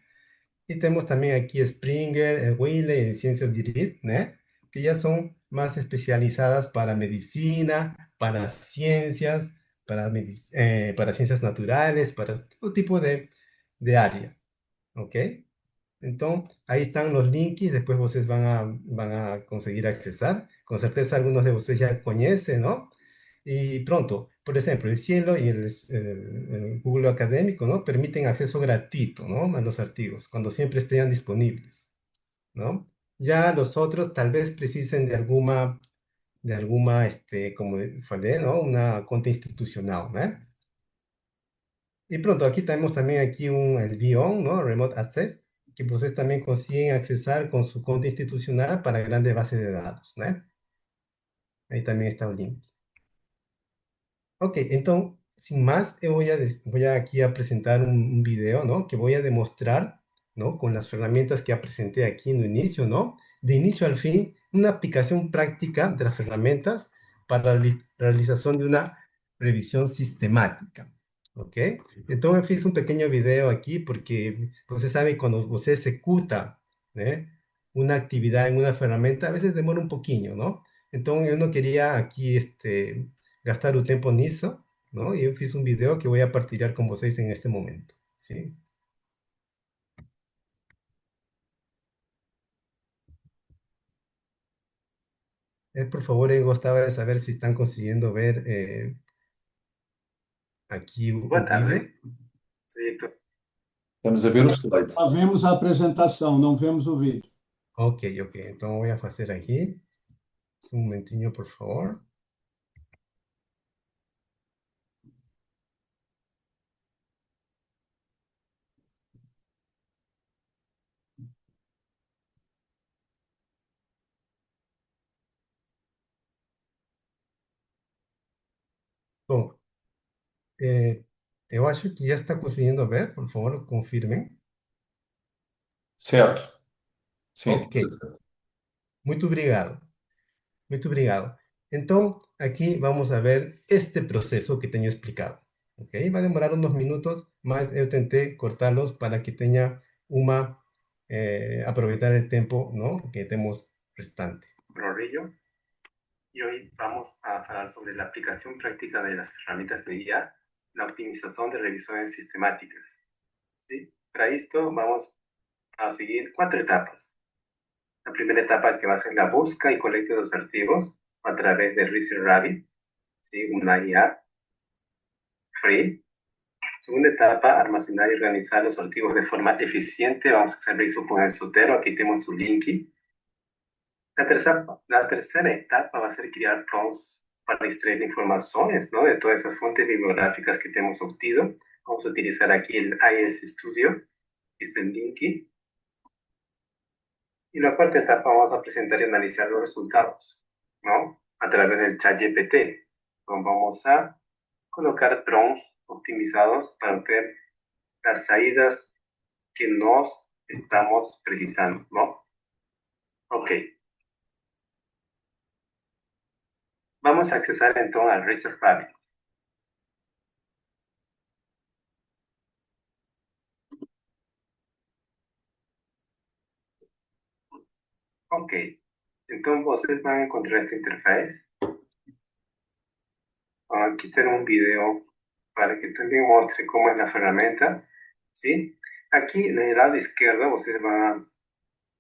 Y tenemos también aquí Springer, Wiley y Ciencias Direct, ¿no? Que ya son más especializadas para medicina, para ciencias, para ciencias naturales, para todo tipo de área, ¿ok? Entonces, ahí están los links y después ustedes van a conseguir accesar. Con certeza algunos de ustedes ya conocen, ¿no? Y pronto, por ejemplo, el Cielo y el Google Académico, ¿no? Permiten acceso gratuito, ¿no? A los archivos, cuando siempre estén disponibles, ¿no? Ya los otros tal vez precisen como falei, ¿no? Una cuenta institucional, ¿no? Y pronto, aquí tenemos también aquí el BION, ¿no? Remote Access, que ustedes también consiguen accesar con su cuenta institucional para grandes bases de datos, ¿no? Ahí también está el link. Ok, entonces, sin más, voy a aquí a presentar un video, ¿no? Que voy a demostrar, ¿no? Con las herramientas que ya presenté aquí en el inicio, ¿no? De inicio al fin, una aplicación práctica de las herramientas para la realización de una revisión sistemática, ¿ok? Entonces, fiz un pequeño video aquí porque usted sabe cuando usted ejecuta, ¿eh? Una actividad en una herramienta, a veces demora un poquillo, ¿no? Entonces, yo no quería aquí, gastar o tempo nisso, ¿no? Y yo hice un video que voy a partilhar con vocês en este momento, ¿sí? Por favor, gostava de saber si están consiguiendo ver aqui Boa o tarde. vídeo. Sou Heitor. Estamos a ver o slide. Só vemos a apresentação, não vemos o vídeo. Ok, ok. Então, voy a fazer aqui. Um momentinho, por favor. Bom, eu acho que já está conseguindo ver. Por favor, confirmem. Certo. Sim. Ok, muito obrigado. Muito obrigado. Então, aqui vamos a ver este processo que tenho explicado. Ok? Vai demorar uns minutos, mas eu tentei cortá-los para que tenha uma, aproveitar o tempo, ¿no? Que temos restante. Rorillo. Y hoy vamos a hablar sobre la aplicación práctica de las herramientas de IA, la optimización de revisiones sistemáticas. ¿Sí? Para esto vamos a seguir 4 etapas. La primera etapa que va a ser la busca y colecta de los archivos a través de Research Rabbit, ¿sí? Una IA free. Segunda etapa, almacenar y organizar los archivos de forma eficiente. Vamos a hacer eso con el Sotero. Aquí tenemos su link. La tercera etapa va a ser crear prompts para extraer informaciones, ¿no? De todas esas fuentes bibliográficas que hemos obtenido. Vamos a utilizar aquí el IS Studio, este Linky. Y la cuarta etapa vamos a presentar y analizar los resultados, ¿no? A través del chat GPT. Vamos a colocar prompts optimizados para obtener las salidas que nos estamos precisando, ¿no? Ok. Vamos a accesar entonces al Research Rabbit. Ok, entonces ustedes van a encontrar esta interfaz. Aquí tengo un video para que también muestre cómo es la herramienta, ¿sí? Aquí en el lado izquierdo ustedes van a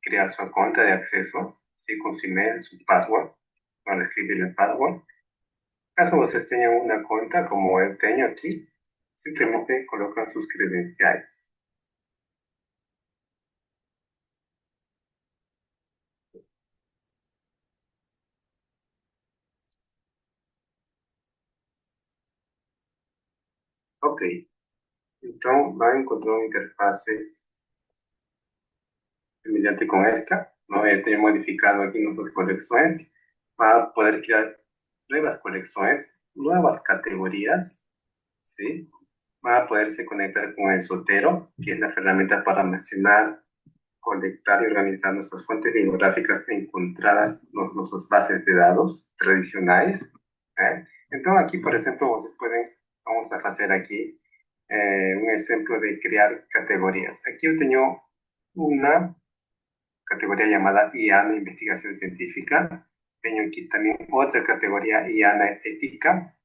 crear su cuenta de acceso, ¿sí? Con su email, su password, van a escribir el password. Caso ustedes tengan una cuenta como yo tengo aquí, simplemente colocan sus credenciales. Ok, entonces van a encontrar una interfaz mediante con esta, ¿no? He modificado aquí nuestras colecciones para poder crear nuevas colecciones, nuevas categorías, ¿sí? Va a poderse conectar con el Sotero, que es la herramienta para almacenar, conectar y organizar nuestras fuentes bibliográficas encontradas en nuestras bases de datos tradicionales. Entonces aquí, por ejemplo, ustedes pueden, vamos a hacer aquí un ejemplo de crear categorías. Aquí yo tengo una categoría llamada IANA Investigación Científica. Tengo aquí también otra categoría IANA Ética.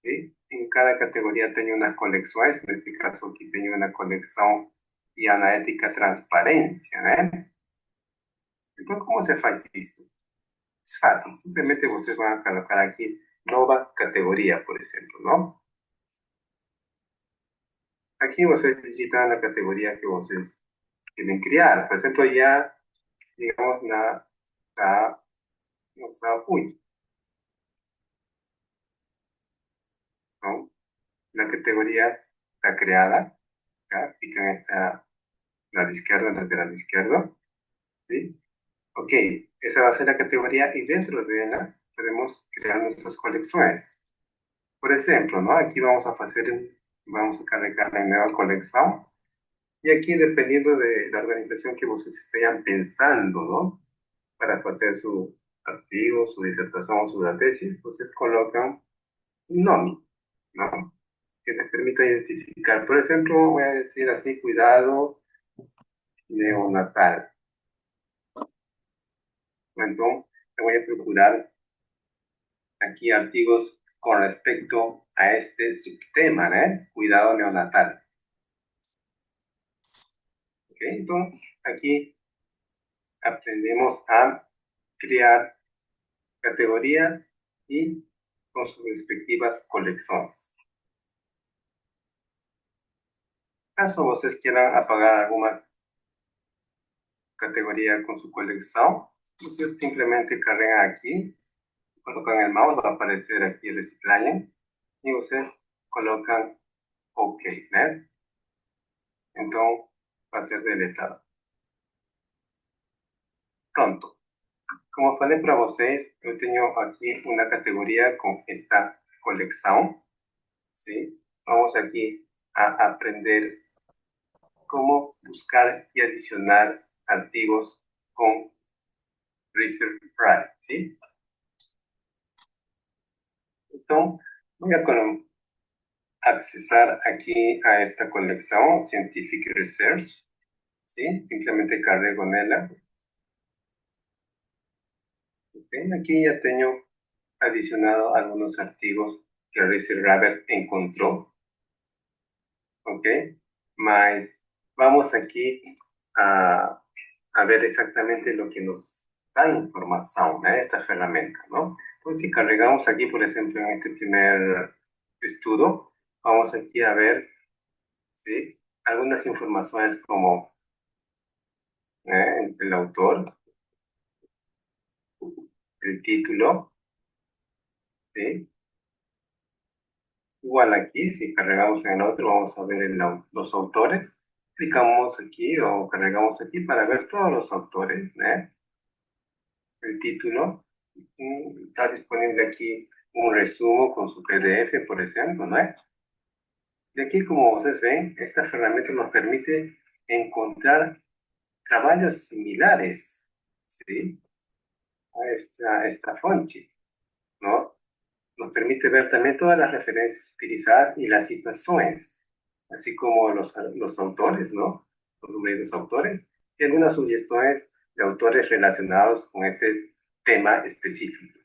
¿Sí? En cada categoría tengo una colección. En este caso aquí tengo una colección IANA Ética Transparencia. Entonces, ¿cómo se hace esto? Es fácil. Simplemente ustedes van a colocar aquí nueva categoría, por ejemplo, ¿no? Aquí ustedes digitan la categoría que ustedes quieren crear. Por ejemplo, ya, digamos, uy, ¿no? La categoría está creada. Acá, pican esta lado izquierdo, lateral izquierdo. ¿Sí? Ok, esa va a ser la categoría y dentro de la podemos crear nuestras colecciones. Por ejemplo, ¿no? Aquí vamos a vamos a cargar la nueva colección. Y aquí, dependiendo de la organización que ustedes estén pensando, ¿no? Para hacer su artículo, su disertación o su tesis, ustedes colocan un nombre, ¿no? Que les permita identificar. Por ejemplo, voy a decir así, cuidado neonatal. Entonces, voy a procurar aquí artículos con respecto a este subtema, ¿no? Cuidado neonatal. ¿Ok? Entonces, aquí aprendemos a crear categorías y con sus respectivas colecciones. Caso ustedes quieran apagar alguna categoría con su colección, ustedes simplemente cargan aquí, colocan el mouse, va a aparecer aquí el reciclaje, y ustedes colocan OK, ¿no? Entonces va a ser deletado. Pronto. Como falei para vocês, eu tenho aqui uma categoria com esta colección, ¿sí? Vamos aquí a aprender cómo buscar y adicionar archivos con ResearchGate, ¿sí? Entonces, voy a accesar aquí a esta colección Scientific Research, ¿sí? Simplemente cargo en ella. Okay. Aquí ya tengo adicionado algunos archivos que ResearchGate encontró, ¿ok? Mas vamos aquí a ver exactamente lo que nos da información, ¿no? Esta herramienta, ¿no? Entonces, si cargamos aquí, por ejemplo, en este primer estudio, vamos aquí a ver, ¿sí? Algunas informaciones como el autor, el título, ¿sí? Igual aquí, si cargamos en el otro, vamos a ver los autores. Clicamos aquí o cargamos aquí para ver todos los autores, ¿no? El título. Está disponible aquí un resumen con su PDF, por ejemplo, ¿no? Y aquí, como ustedes ven, esta herramienta nos permite encontrar trabajos similares, ¿sí? A esta fuente, ¿no? Nos permite ver también todas las referencias utilizadas y las situaciones, así como los autores, ¿no? Los nombres de los autores y algunas sugestiones de autores relacionados con este tema específico.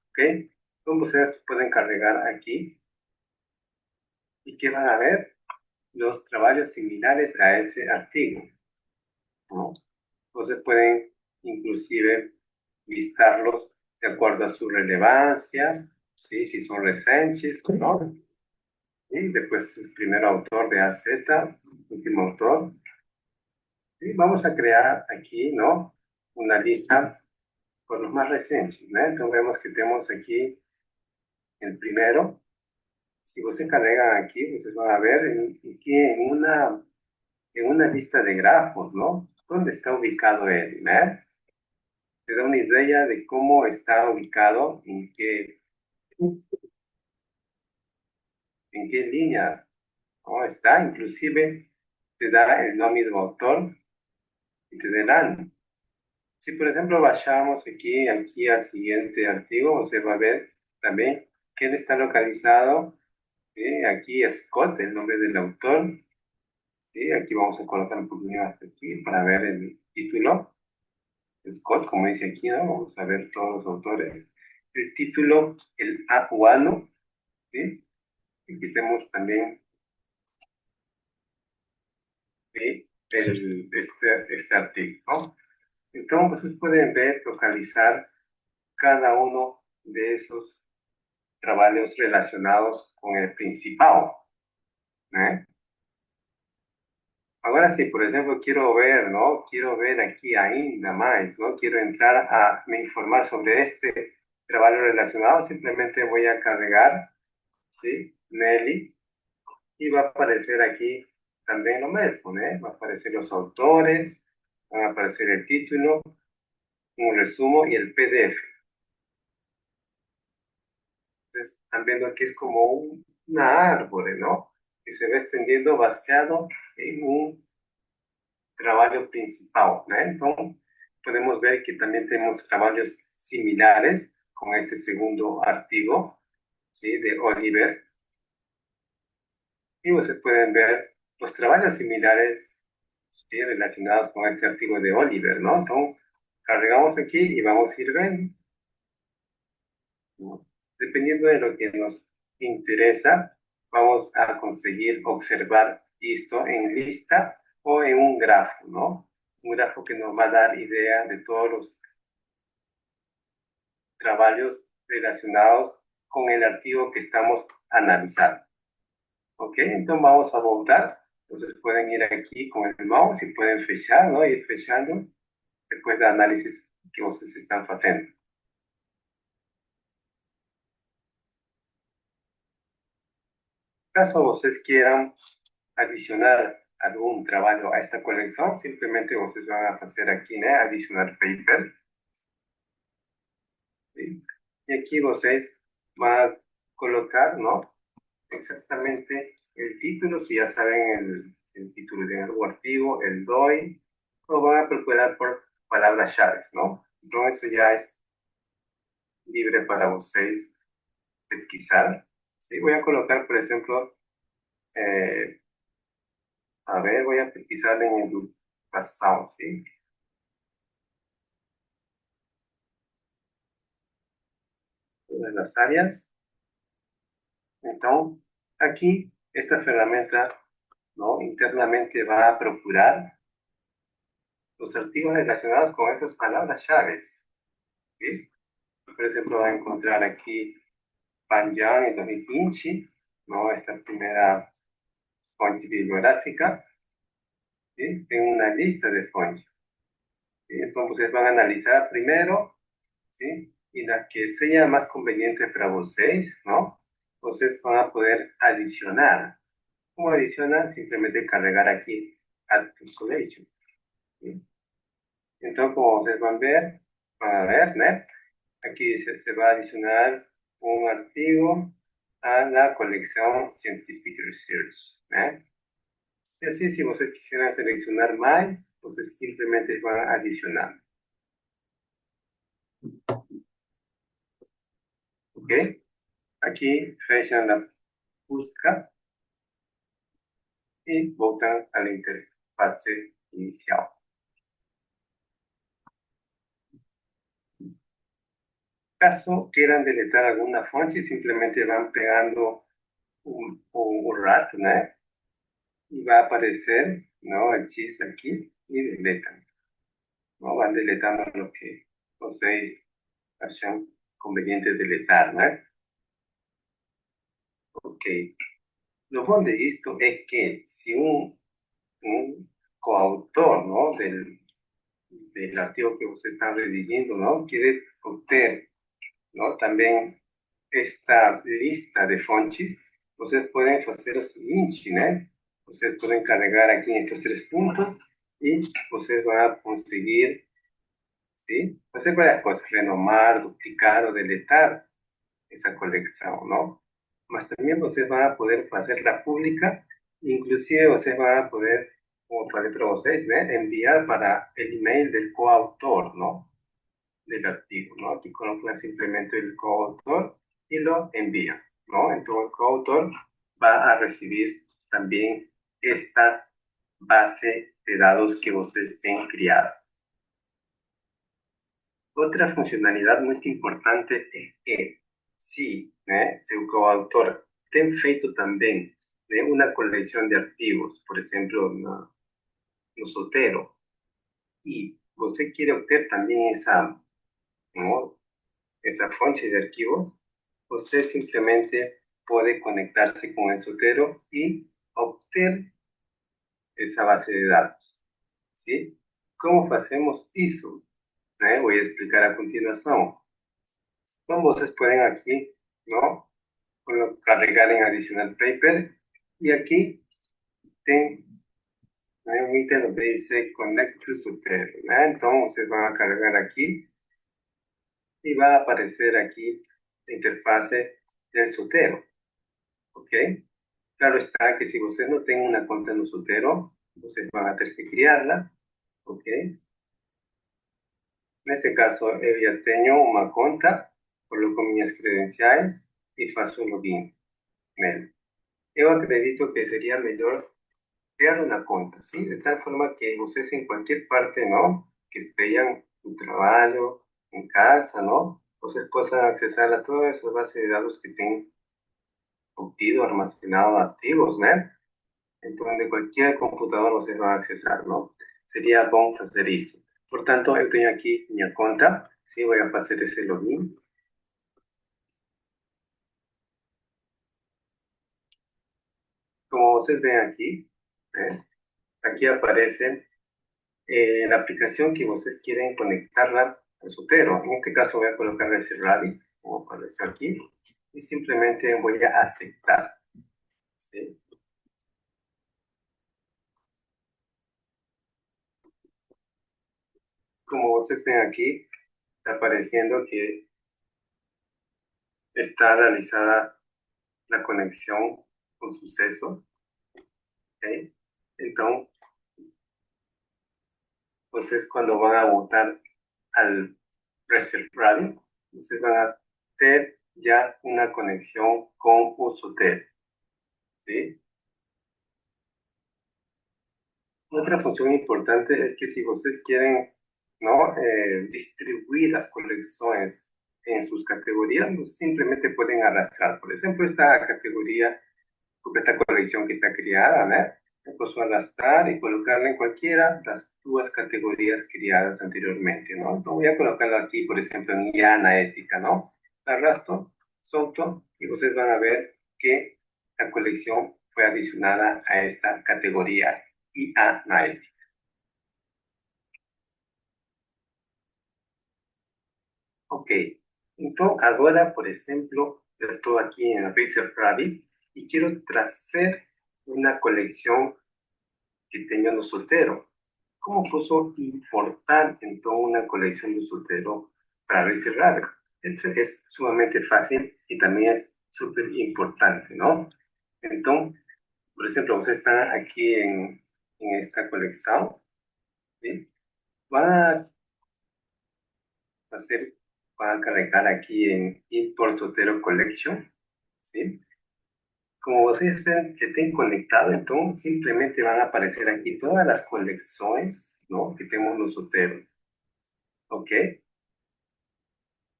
¿Ok? Entonces ustedes pueden cargar aquí y que van a ver los trabajos similares a ese artículo, ¿no? Entonces pueden inclusive listarlos de acuerdo a su relevancia, ¿sí? Si son recientes, ¿no? Y después el primer autor de AZ, último autor. Y vamos a crear aquí, ¿no? Una lista con los más recientes, ¿no? Entonces vemos que tenemos aquí el primero. Si ustedes cargan aquí, ustedes van a ver aquí en una lista de grafos, ¿no? ¿Dónde está ubicado él? ¿No? Te da una idea de cómo está ubicado, en qué línea, ¿no? Está, inclusive te da el nombre del autor y te darán. Si por ejemplo vayamos aquí al siguiente artículo, usted va a ver también que él está localizado, ¿sí? Aquí Scott, el nombre del autor, ¿sí? Aquí vamos a colocar un poquito hasta aquí para ver el título. Scott, como dice aquí, ¿no? Vamos a ver todos los autores. El título, el acuano, ¿sí? Aquí tenemos también, ¿sí? Este artículo, ¿no? Entonces, ustedes pueden ver, localizar cada uno de esos trabajos relacionados con el principado, ¿eh? Ahora sí, por ejemplo, quiero ver, ¿no? Quiero ver aquí ainda más, ¿no? Quiero entrar a me informar sobre este trabajo relacionado, simplemente voy a cargar, ¿sí? Nelly, y va a aparecer aquí también lo mismo, ¿eh? Va a aparecer los autores, va a aparecer el título, un resumen y el PDF. Ustedes están viendo que es como una árvore, ¿no? Que se va extendiendo basado en un trabajo principal, ¿no? Entonces, podemos ver que también tenemos trabajos similares con este segundo artículo, ¿sí? De Oliver. Y ustedes pueden ver los trabajos similares, ¿sí? Relacionados con este artículo de Oliver, ¿no? Entonces, cargamos aquí y vamos a ir viendo, ¿no? Dependiendo de lo que nos interesa, vamos a conseguir observar esto en lista o en un grafo, ¿no? Un grafo que nos va a dar idea de todos los trabajos relacionados con el archivo que estamos analizando. ¿Ok? Entonces vamos a voltar. Entonces pueden ir aquí con el mouse y pueden fechar, ¿no? Ir fechando después del análisis que ustedes están haciendo. Caso ustedes quieran adicionar algún trabajo a esta colección, simplemente ustedes van a hacer aquí, ¿no? Adicionar paper. ¿Sí? Y aquí ustedes van a colocar, ¿no? Exactamente el título, si ya saben el título de algún archivo, el DOI, lo van a procurar por palabras llaves, ¿no? Entonces eso ya es libre para ustedes pesquisar. ¿Sí? Voy a colocar, por ejemplo, a ver, voy a pesquisar en el pasado, ¿sí? Todas las áreas. Entonces, aquí, esta herramienta, ¿no? Internamente va a procurar los archivos relacionados con esas palabras llaves, ¿sí? Por ejemplo, va a encontrar aquí Panjang en 2015, ¿no? Esta primera fuente bibliográfica, ¿sí? Tengo una lista de fuentes, ¿sí? Entonces, ustedes van a analizar primero, ¿sí? Y la que sea más conveniente para ustedes, ¿no? Entonces, van a poder adicionar. ¿Cómo adicionar? Simplemente cargar aquí Add to Collection, ¿sí? Entonces, como ustedes van a ver, ¿no? Aquí se va a adicionar un archivo a la colección Scientific Research, ¿eh? Y así, si ustedes quisieran seleccionar más, entonces simplemente van a adicionar. ¿Ok? Aquí fechan la busca y voltan a la interfase inicial. Caso quieran deletar alguna fuente, simplemente van pegando un rato, ¿no? Y va a aparecer, ¿no? El chis aquí y deletan, ¿no? Van deletando lo que ustedes hayan conveniente deletar, ¿no? Ok. Lo bueno de esto es que si un coautor, ¿no? del archivo que ustedes están redigiendo, ¿no? Quiere obtener, ¿no? También esta lista de fuentes, ustedes pueden hacer el siguiente, ¿no? Ustedes pueden cargar aquí en estos tres puntos y ustedes van a conseguir, ¿sí? Hacer varias cosas, renomar, duplicar o deletar esa colección, ¿no? Más también ustedes van a poder hacerla pública, inclusive ustedes van a poder, como para ustedes, ¿no? Enviar para el email del coautor, ¿no? Del artículo, ¿no? Aquí colocan simplemente el coautor y lo envían, ¿no? Entonces el coautor va a recibir también esta base de datos que ustedes tienen creado. Otra funcionalidad muy importante es que si su coautor ten feito también una colección de archivos, por ejemplo, no Zotero, y usted quiere obtener también esa, ¿no? esa fuente de archivos, usted simplemente puede conectarse con el Zotero y obtener esa base de datos, ¿sí? ¿Cómo hacemos eso? Voy a explicar a continuación. Entonces, ustedes pueden aquí, ¿no? Cargar en Additional Paper y aquí tengo un ítem donde dice Connect to Zotero, ¿no? Entonces, ustedes van a cargar aquí y va a aparecer aquí la interfase del Zotero, ¿ok? Claro está que si ustedes no tienen una cuenta en el Zotero, ustedes van a tener que crearla, ¿ok? Neste caso, eu já tenho uma conta, coloco minhas credenciais e faço um login nela. Eu acredito que seria melhor crear una conta, ¿sí? De tal forma que ustedes en cualquier parte, ¿no? Que estén en trabajo, en casa, ¿no? Ustedes puedan acceder a todas esas bases de datos que tienen obtido, armacenado, activos, ¿no? Entonces, de cualquier computador ustedes van a acceder, ¿no? Sería bom hacer esto. Por tanto, yo tengo aquí mi cuenta, ¿sí? Voy a hacer ese login. Como ustedes ven aquí, aquí aparece la aplicación que ustedes quieren conectarla al Zotero. En este caso voy a colocar ese Rabbit, como apareció aquí, y simplemente voy a aceptar, ¿sí? Como ustedes ven aquí, está apareciendo que está realizada la conexión con suceso, ¿ok? Entonces, ustedes cuando van a votar al Reset Rabbit, ustedes van a tener ya una conexión con Zotero, ¿sí? Otra función importante es que si ustedes quieren, ¿no? Distribuir las colecciones en sus categorías, pues simplemente pueden arrastrar. Por ejemplo, esta categoría, esta colección que está creada, ¿no? Yo puedo arrastrar y colocarla en cualquiera de las dos categorías creadas anteriormente, ¿no? Entonces voy a colocarlo aquí, por ejemplo, en IA analítica, ¿no? Arrastro, solto y ustedes van a ver que la colección fue adicionada a esta categoría IA analítica. Ok, entonces ahora, por ejemplo, yo estoy aquí en Research Rabbit y quiero traer una colección que tenga en soltero. ¿Cómo puedo importar entonces una colección de soltero para Research Rabbit? Es sumamente fácil y también es súper importante, ¿no? Entonces, por ejemplo, usted está aquí en esta colección, ¿sí? Va a hacer, va a cargar aquí en Import Zotero Collection, ¿sí? Como ustedes se estén conectados, entonces simplemente van a aparecer aquí todas las colecciones, ¿no? Que tenemos nosotros, ¿ok?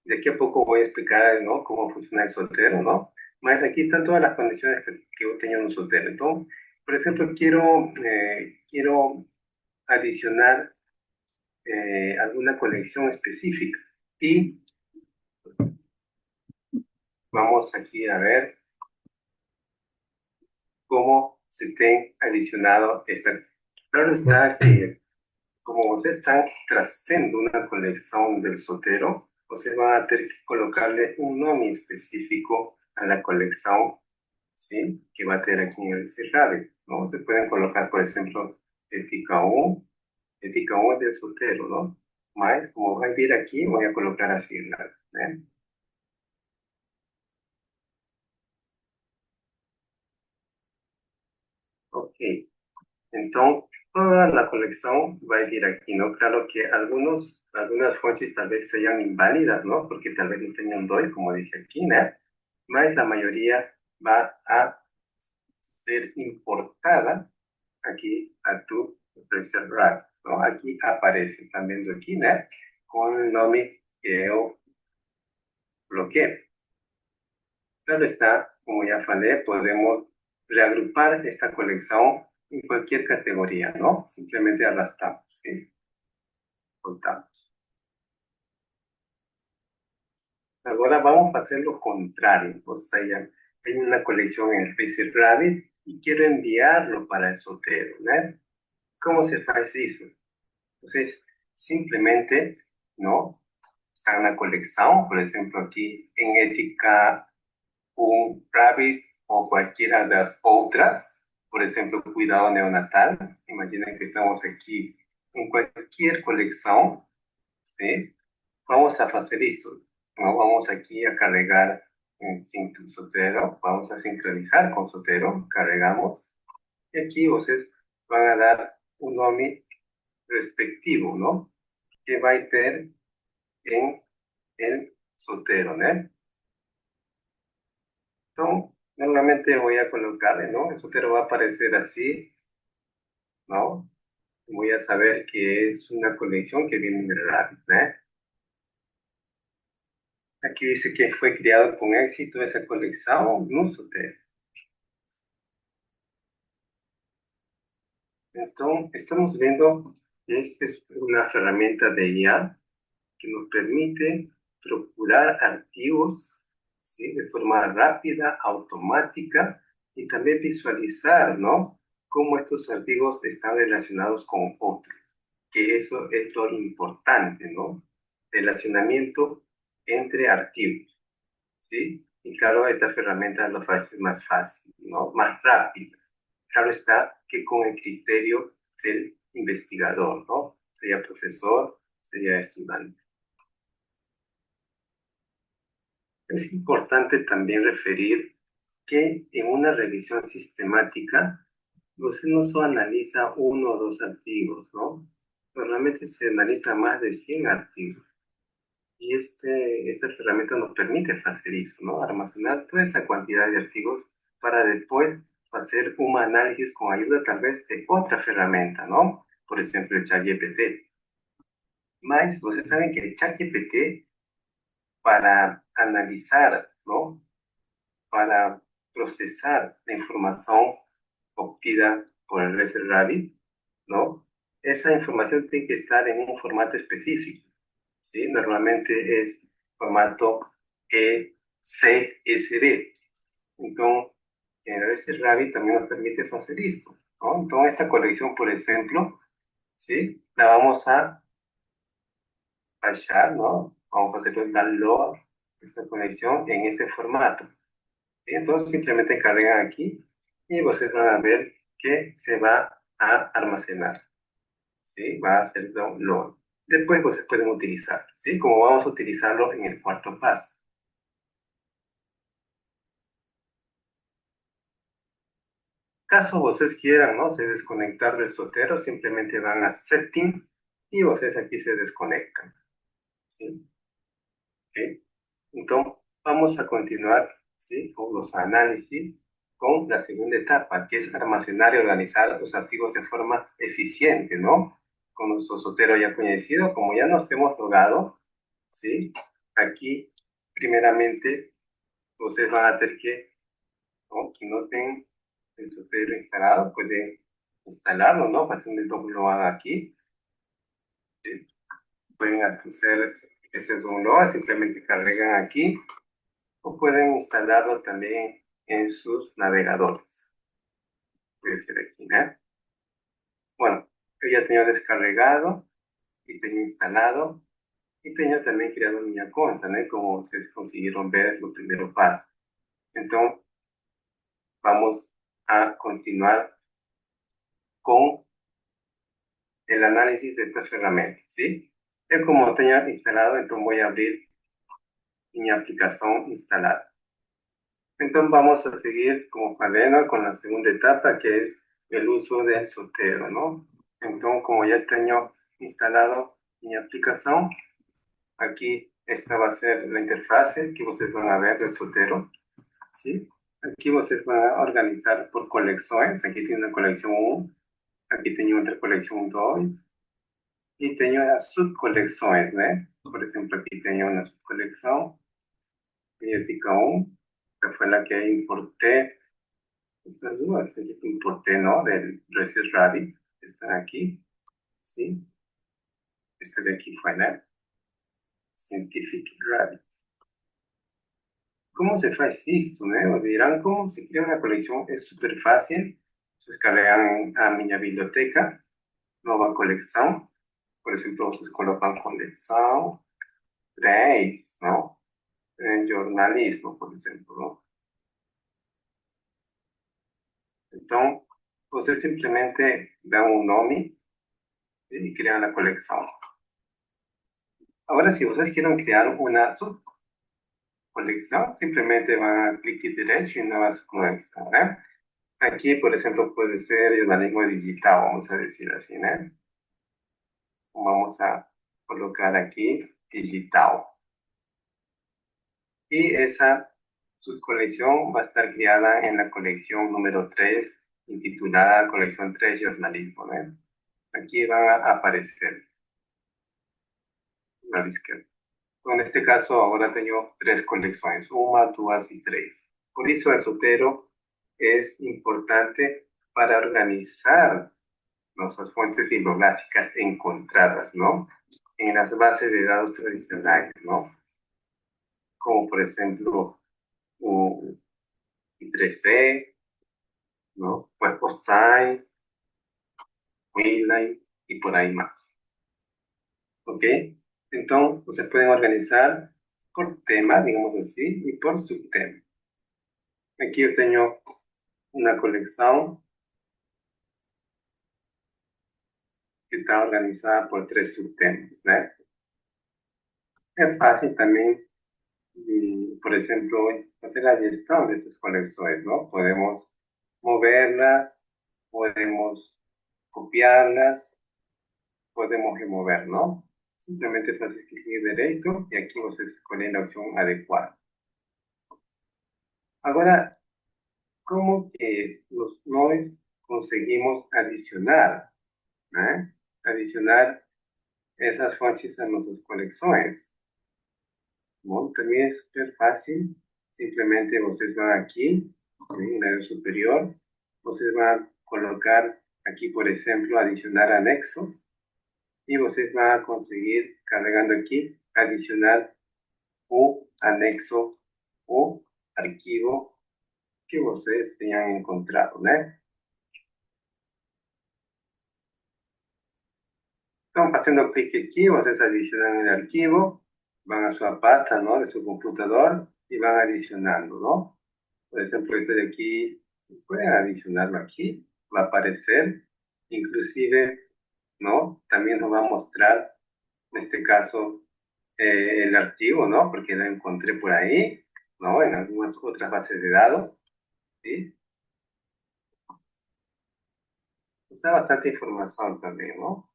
De aquí a poco voy a explicar, ¿no? Cómo funciona el Zotero, ¿no? Más aquí están todas las condiciones que yo tengo en un Zotero. Entonces, por ejemplo, quiero adicionar alguna colección específica y vamos aquí a ver cómo se te ha adicionado esta. Claro está que como ustedes están trazando una colección del Zotero, ustedes van a tener que colocarle un nombre específico a la colección, ¿sí? Que va a tener aquí en el cerrado, ¿no? Se pueden colocar, por ejemplo, ética 1 del Zotero, ¿no? Más, como van a ver aquí, voy a colocar así, ¿no? Ok. Entonces, toda la colección va a ir aquí, ¿no? Claro que algunas fuentes tal vez sean inválidas, ¿no? Porque tal vez no tengan DOI, como dice aquí, ¿no? Más la mayoría va a ser importada aquí a tu Excel Rack, ¿no? Aquí aparece también aquí, ¿no? Con el nombre que yo bloqueé. Claro está, como ya falei, podemos reagrupar esta colección en cualquier categoría, ¿no? Simplemente arrastramos, ¿sí? Soltamos. Ahora vamos a hacer lo contrario, o sea, hay una colección en el PC Rabbit y quiero enviarlo para el Zotero, ¿no? ¿Cómo se hace eso? Entonces, simplemente, ¿no? Está en la colección, por ejemplo, aquí en ética un Rabbit o cualquiera de las otras, por ejemplo, cuidado neonatal. Imaginen que estamos aquí en cualquier colección, ¿sí? Vamos a hacer esto, ¿no? Vamos aquí a cargar en Zotero, vamos a sincronizar con Zotero, carregamos, y aquí ustedes van a dar un nombre respectivo, ¿no? Que va a ter en el Zotero, ¿no? Entonces, normalmente voy a colocarle, ¿no? El Zotero va a aparecer así, ¿no? Voy a saber que es una colección que viene de Rabbit, ¿no? Aquí dice que fue creado con éxito esa colección no Zotero. Entonces, estamos viendo que esta es una herramienta de IA que nos permite procurar archivos, ¿sí? De forma rápida, automática y también visualizar, ¿no? Cómo estos archivos están relacionados con otros, que eso es lo importante, ¿no? Relacionamiento entre archivos, ¿sí? Y claro, esta herramienta lo hace más fácil, ¿no? Más rápido. Claro está que con el criterio del investigador, ¿no? Sea profesor, sea estudiante. Es importante también referir que en una revisión sistemática, usted no solo analiza uno o dos archivos, ¿no? Normalmente se analiza más de 100 archivos. Y esta herramienta nos permite hacer eso, ¿no? Almacenar toda esa cantidad de archivos para después hacer un análisis con ayuda tal vez de otra herramienta, ¿no? Por ejemplo, el ChatGPT. Más, ustedes saben que el ChatGPT para analizar, ¿no? Para procesar la información obtenida por el Research Rabbit, ¿no? Esa información tiene que estar en un formato específico, ¿sí? Normalmente es formato CSV. Entonces, el Research Rabbit también nos permite hacer esto, ¿no? Entonces, esta colección, por ejemplo, ¿sí? La vamos a bajar, ¿no? Vamos a hacer el download, esta colección en este formato. ¿Sí? Entonces simplemente cargan aquí y ustedes van a ver que se va a almacenar, ¿sí? Va a hacer download. Después ustedes pueden utilizar, ¿sí? Como vamos a utilizarlo en el cuarto paso. Caso ustedes quieran, ¿no? Se desconectar del Zotero, simplemente van a Setting y ustedes aquí se desconectan, ¿sí? ¿Okay? Entonces, vamos a continuar, ¿sí? Con los análisis, con la segunda etapa, que es almacenar y organizar los archivos de forma eficiente, ¿no? Con nuestro Zotero ya conocido, como ya nos hemos logrado, ¿sí? Aquí, primeramente, ustedes van a tener que, ¿no? Que no tengan el Zotero instalado, pueden instalarlo, ¿no? Haciendo el download aquí, ¿sí? Pueden hacer ese download, simplemente cargan aquí, o pueden instalarlo también en sus navegadores. Puede ser aquí, ¿no? Bueno, yo ya tengo descargado y tengo instalado y tengo también creado mi cuenta, ¿no? Como ustedes consiguieron ver los primeros pasos. Entonces, vamos a continuar con el análisis de esta herramienta, ¿sí? Yo como tengo instalado, entonces voy a abrir mi aplicación instalada. Entonces vamos a seguir como cadena con la segunda etapa, que es el uso del Zotero, ¿no? Entonces, como ya tengo instalado mi aplicación, aquí esta va a ser la interfase que ustedes van a ver del Zotero, ¿sí? Aquí ustedes van a organizar por colecciones. Aquí tiene una colección 1, aquí tengo otra colección 2, y tengo las subcolecciones, ¿no? Por ejemplo, aquí tengo una subcolección, biblioteca 1, que fue la que importé. Estas dudas que importé, ¿no? Del Research Rabbit, están aquí, ¿sí? Este de aquí fue la Scientific Rabbit. ¿Cómo se hace esto, no? Os dirán, ¿cómo se crea una colección? Es súper fácil. Ustedes cargan a mi biblioteca, nueva colección. Por ejemplo, ustedes colocan colección 3, ¿no? En jornalismo, por ejemplo, ¿no? Entonces, ustedes simplemente dan un nombre y crean la colección. Ahora, si ustedes quieren crear una colección, simplemente van a clic derecho y nuevas colección, ¿eh? Aquí, por ejemplo, puede ser jornalismo digital, vamos a decir así, ¿no? Vamos a colocar aquí digital. Y esa subcolección va a estar guiada en la colección número 3, intitulada colección 3 jornalismo, ¿no? Aquí van a aparecer la izquierda. En este caso, ahora tengo 3 colecciones, 1, 2 y 3. Por eso el Zotero es importante para organizar nuestras fuentes bibliográficas encontradas, ¿no? En las bases de datos tradicionales, ¿no? Como por ejemplo, I3C, ¿no? Web of Science, Winline y por ahí más. ¿Ok? Entonces, se pueden organizar por tema, digamos así, y por subtema. Aquí yo tengo una colección que está organizada por 3 subtemas, ¿no? Es fácil también, por ejemplo, hacer la gestión de estas colecciones, ¿no? Podemos moverlas, podemos copiarlas, podemos remover, ¿no? Simplemente haces clic derecho y aquí você escolhe la opción adecuada. Ahora, ¿cómo que nós conseguimos adicionar, ¿eh? Adicionar esas fuentes a nuestras colecciones? Bueno, también es súper fácil. Simplemente ustedes van aquí, en el área superior. Ustedes van a colocar aquí, por ejemplo, adicionar anexo. Y ustedes van a conseguir, cargando aquí, adicionar o anexo o archivo que ustedes tengan encontrado, ¿no? Entonces, haciendo clic aquí, ustedes adicionan el archivo, van a su pasta, ¿no? De su computador y van adicionando, ¿no? Por ejemplo, esto de aquí, pueden adicionarlo aquí, va a aparecer, inclusive, ¿no? También nos va a mostrar, en este caso, el archivo, ¿no? Porque lo encontré por ahí, ¿no? En algunas otras bases de datos, ¿sí? O sea, bastante información también, ¿no?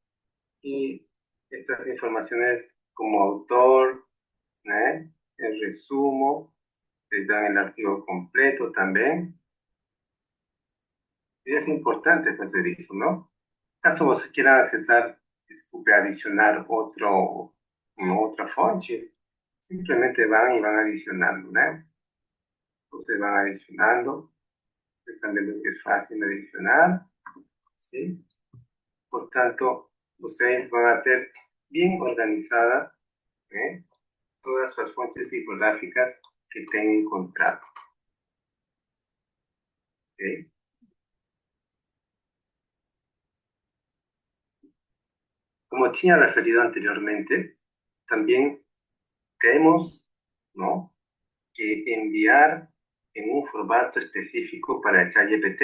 Y estas informaciones como autor, ¿eh? El resumo, les dan el archivo completo también. Y es importante hacer eso, ¿no? Caso você quieran accesar, disculpe, adicionar otra fuente, simplemente van y van adicionando, ¿no? Ustedes van adicionando, también es fácil adicionar, ¿sí? Por tanto, ustedes van a tener bien organizada, ¿eh? Todas las fuentes bibliográficas que tengan encontrado, ¿ok? Como tinha referido anteriormente, también tenemos, ¿no?, que enviar en un formato específico para el ChatGPT.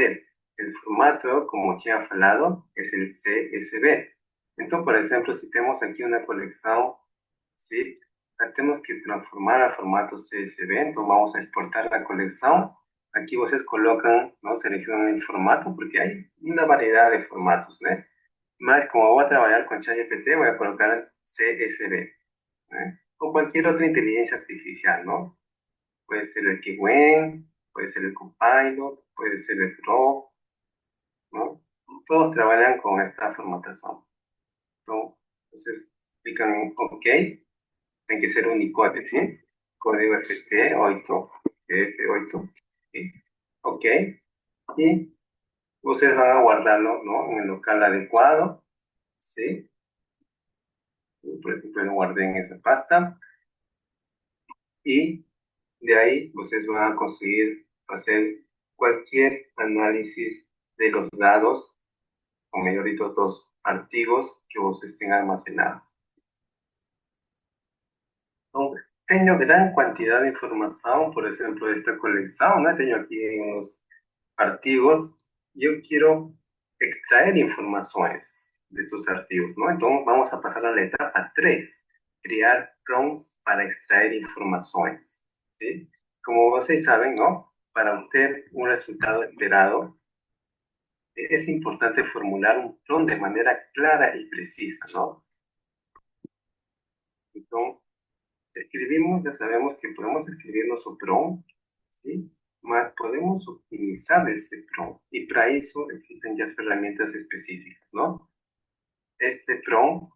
El formato, como tinha falado, es el CSV. Entonces, por ejemplo, si tenemos aquí una colección, ¿sí?, la tenemos que transformar al formato CSV. Entonces, vamos a exportar la colección. Aquí ustedes colocan, ¿no?, seleccionan el formato, porque hay una variedad de formatos, ¿no? Más como voy a trabajar con ChatGPT, voy a colocar CSV, ¿eh? O cualquier otra inteligencia artificial, ¿no? Puede ser el Kiwen, puede ser el Copilot, puede ser el Pro, ¿no? Todos trabajan con esta formatación, ¿no? Entonces, clican en OK, tiene que ser Unicode, ¿sí? Código FT8, F8, ¿sí? OK, y ustedes van a guardarlo, ¿no?, en el local adecuado, ¿sí? Por ejemplo, lo guardé en esa pasta y de ahí ustedes van a conseguir hacer cualquier análisis de los datos, o mejor dicho, los archivos que ustedes tengan almacenados. Entonces, tengo gran cantidad de información, por ejemplo, de esta colección, ¿no? Tengo aquí en los archivos, yo quiero extraer informaciones de estos archivos, ¿no? Entonces, vamos a pasar a la etapa 3, crear prompts para extraer informaciones, ¿sí? ¿sí? Como ustedes saben, ¿no? Para obtener un resultado esperado, es importante formular un prompt de manera clara y precisa, ¿no? Entonces, escribimos, ya sabemos que podemos escribir nuestro prompt, ¿sí? Más podemos optimizar ese prompt. Y para eso existen ya herramientas específicas, ¿no? Este prompt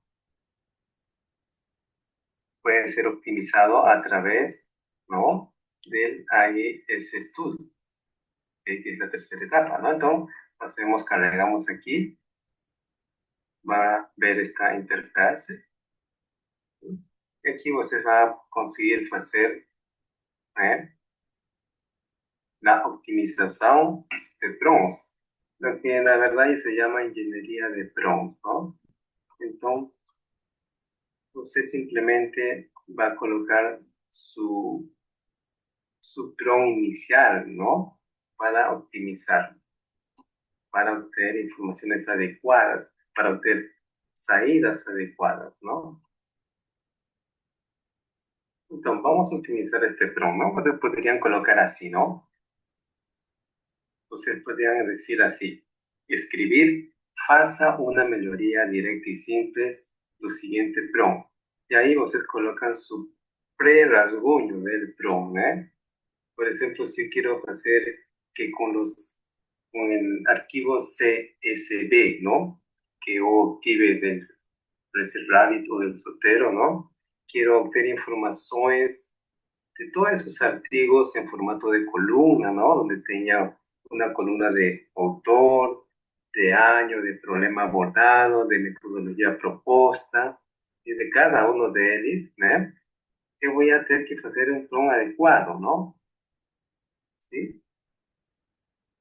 puede ser optimizado a través, ¿no? Del AIS Studio, que es la tercera etapa, ¿no? Entonces, hacemos, cargamos aquí, va a ver esta interfaz. ¿Sí? Y aquí usted va a conseguir hacer la optimización de prompts, lo que en la verdad se llama ingeniería de prompts, ¿no? Entonces, usted simplemente va a colocar su prompt inicial, ¿no? Para optimizar, para obtener informaciones adecuadas, para obtener salidas adecuadas, ¿no? Entonces, vamos a optimizar este prompt, ¿no? Ustedes podrían colocar así, ¿no? Ustedes podrían decir así, escribir, faça una melodía directa y simple do siguiente prompt. Y ahí ustedes colocan su pre-rasguño del prompt, ¿eh? Por ejemplo, si quiero hacer que con el archivo CSV, ¿no? Que yo obtuve del Reset Rabbit o del Zotero, ¿no? Quiero obtener informaciones de todos esos archivos en formato de columna, ¿no? Donde tenga una columna de autor, de año, de problema abordado, de metodología propuesta, y de cada uno de ellos, ¿no? Que voy a tener que hacer un prompt adecuado, ¿no? ¿Sí?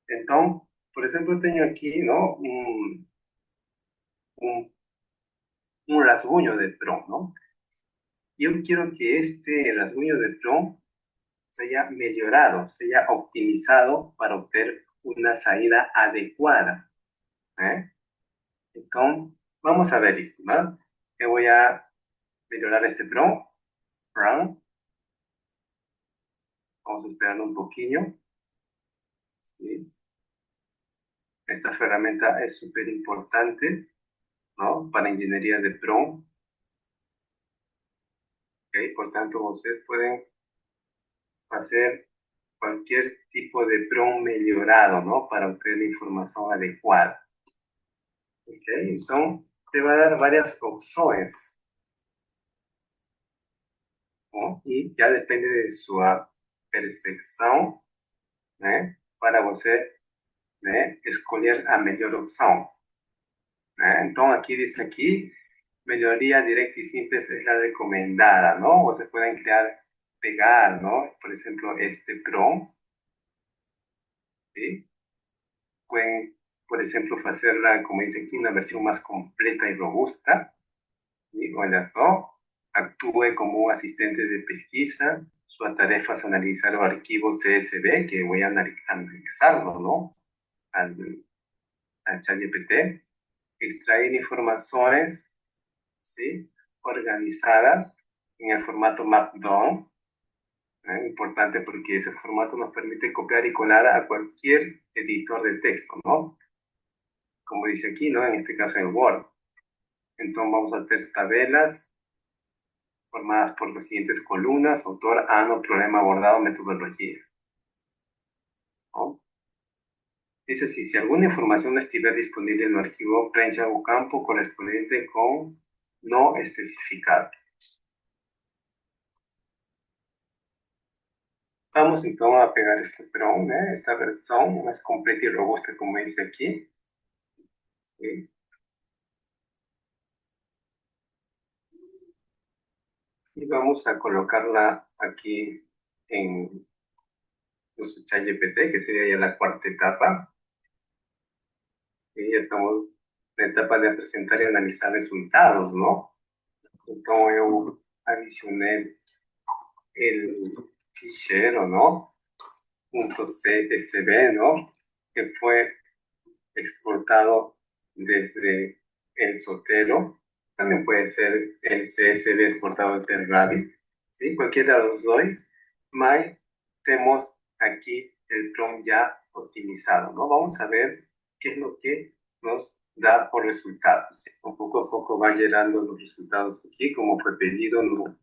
Entonces, por ejemplo, tengo aquí, ¿no? Un, un rasguño de prompt, ¿no? Yo quiero que este rasguño de prompt se haya mejorado, se haya optimizado para obtener una salida adecuada, ¿eh? Entonces, vamos a ver esto, ¿no? Yo voy a mejorar este prompt, run, vamos a esperar un poquillo, ¿sí? Esta herramienta es súper importante, ¿no? Para ingeniería de prompt, ¿ok? Por tanto, ustedes pueden hacer cualquier tipo de prompt mejorado, ¿no? Para obtener información adecuada, ¿ok? Entonces, te va a dar varias opciones, ¿no? Y ya depende de su percepción, ¿no? Para usted, ¿no? Escoger a mejor opción, ¿no? Entonces, aquí dice aquí, melhoría directa y simple es la recomendada, ¿no? O se pueden crear, pegar, ¿no? Por ejemplo, este prompt, ¿sí? Pueden, por ejemplo, hacerla, como dice aquí, una versión más completa y robusta, ¿sí? O ¿no? Actúe como un asistente de pesquisa. Su tarea es analizar los archivos CSV, que voy a analizarlo, ¿no? Al ChatGPT. Extraer informaciones, ¿sí? Organizadas en el formato Markdown. Importante porque ese formato nos permite copiar y colar a cualquier editor de texto, ¿no? Como dice aquí, ¿no? En este caso en Word. Entonces vamos a hacer tabelas formadas por las siguientes columnas: autor, ano, problema abordado, metodología, ¿no? Dice así: si alguna información no estuviera disponible en el archivo, prensa un campo correspondiente con no especificado. Vamos entonces a pegar este prompt, ¿eh? Esta versión más completa y robusta, como dice aquí, ¿sí? Y vamos a colocarla aquí en nuestro ChatGPT, que sería ya la cuarta etapa. Y ya estamos en la etapa de presentar y analizar resultados, ¿no? Entonces yo adicioné el fichero, ¿no? .csv, ¿no? Que fue exportado desde el Zotero. También puede ser el CSV exportado desde el Rabbit, ¿sí? Cualquiera de los dos. más tenemos aquí el prompt ya optimizado, ¿no? Vamos a ver qué es lo que nos da por resultados. ¿Sí? Poco a poco van llegando los resultados aquí, como fue pedido, un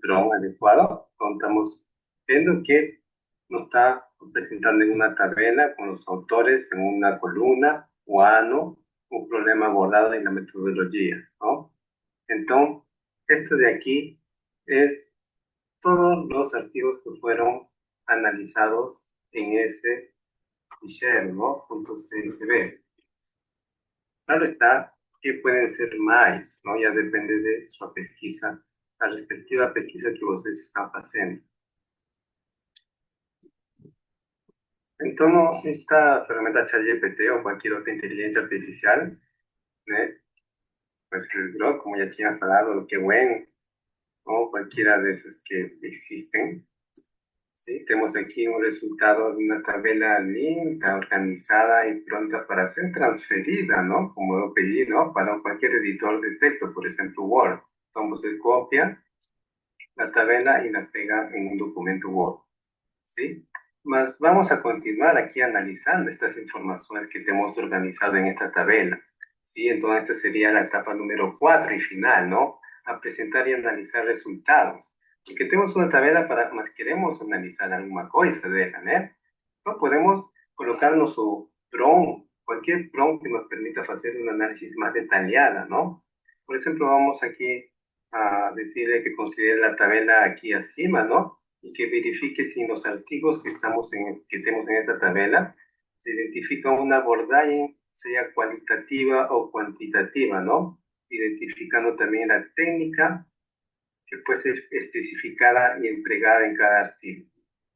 prompt adecuado. Estamos viendo que nos está presentando en una tabla con los autores en una columna, o ano, un problema abordado en la metodología, ¿no? Entonces, esto de aquí es todos los archivos que fueron analizados en ese fichero, ¿no? .csv. Claro está que pueden ser más, ¿no? Ya depende de su pesquisa, la respectiva pesquisa que ustedes están haciendo. Entonces, esta herramienta ChatGPT o cualquier otra inteligencia artificial, ¿no? Pues el Grok, como ya tinha falado, que bueno, ¿no? Cualquiera de esas que existen. ¿Sí? Tenemos aquí un resultado de una tabla linda, organizada y pronta para ser transferida, ¿no? Como lo pedí, ¿no? Para cualquier editor de texto, por ejemplo, Word. Entonces, copia la tabla y la pega en un documento Word, ¿sí? Mas vamos a continuar aquí analizando estas informaciones que tenemos organizado en esta tabla, ¿sí? Entonces, esta sería la etapa número 4 y final, ¿no? A presentar y analizar resultados. Porque tenemos una tabla para, más queremos analizar alguna cosa de ella, ¿no? No podemos colocar nuestro prompt, cualquier prompt que nos permita hacer un análisis más detallado, ¿no? Por ejemplo, vamos aquí a decirle que considere la tabla aquí encima, ¿no? Y que verifique si en los artículos que tenemos en esta tabla se identifica una abordaje, sea cualitativa o cuantitativa, ¿no? Identificando también la técnica que puede ser especificada y empleada en cada artículo,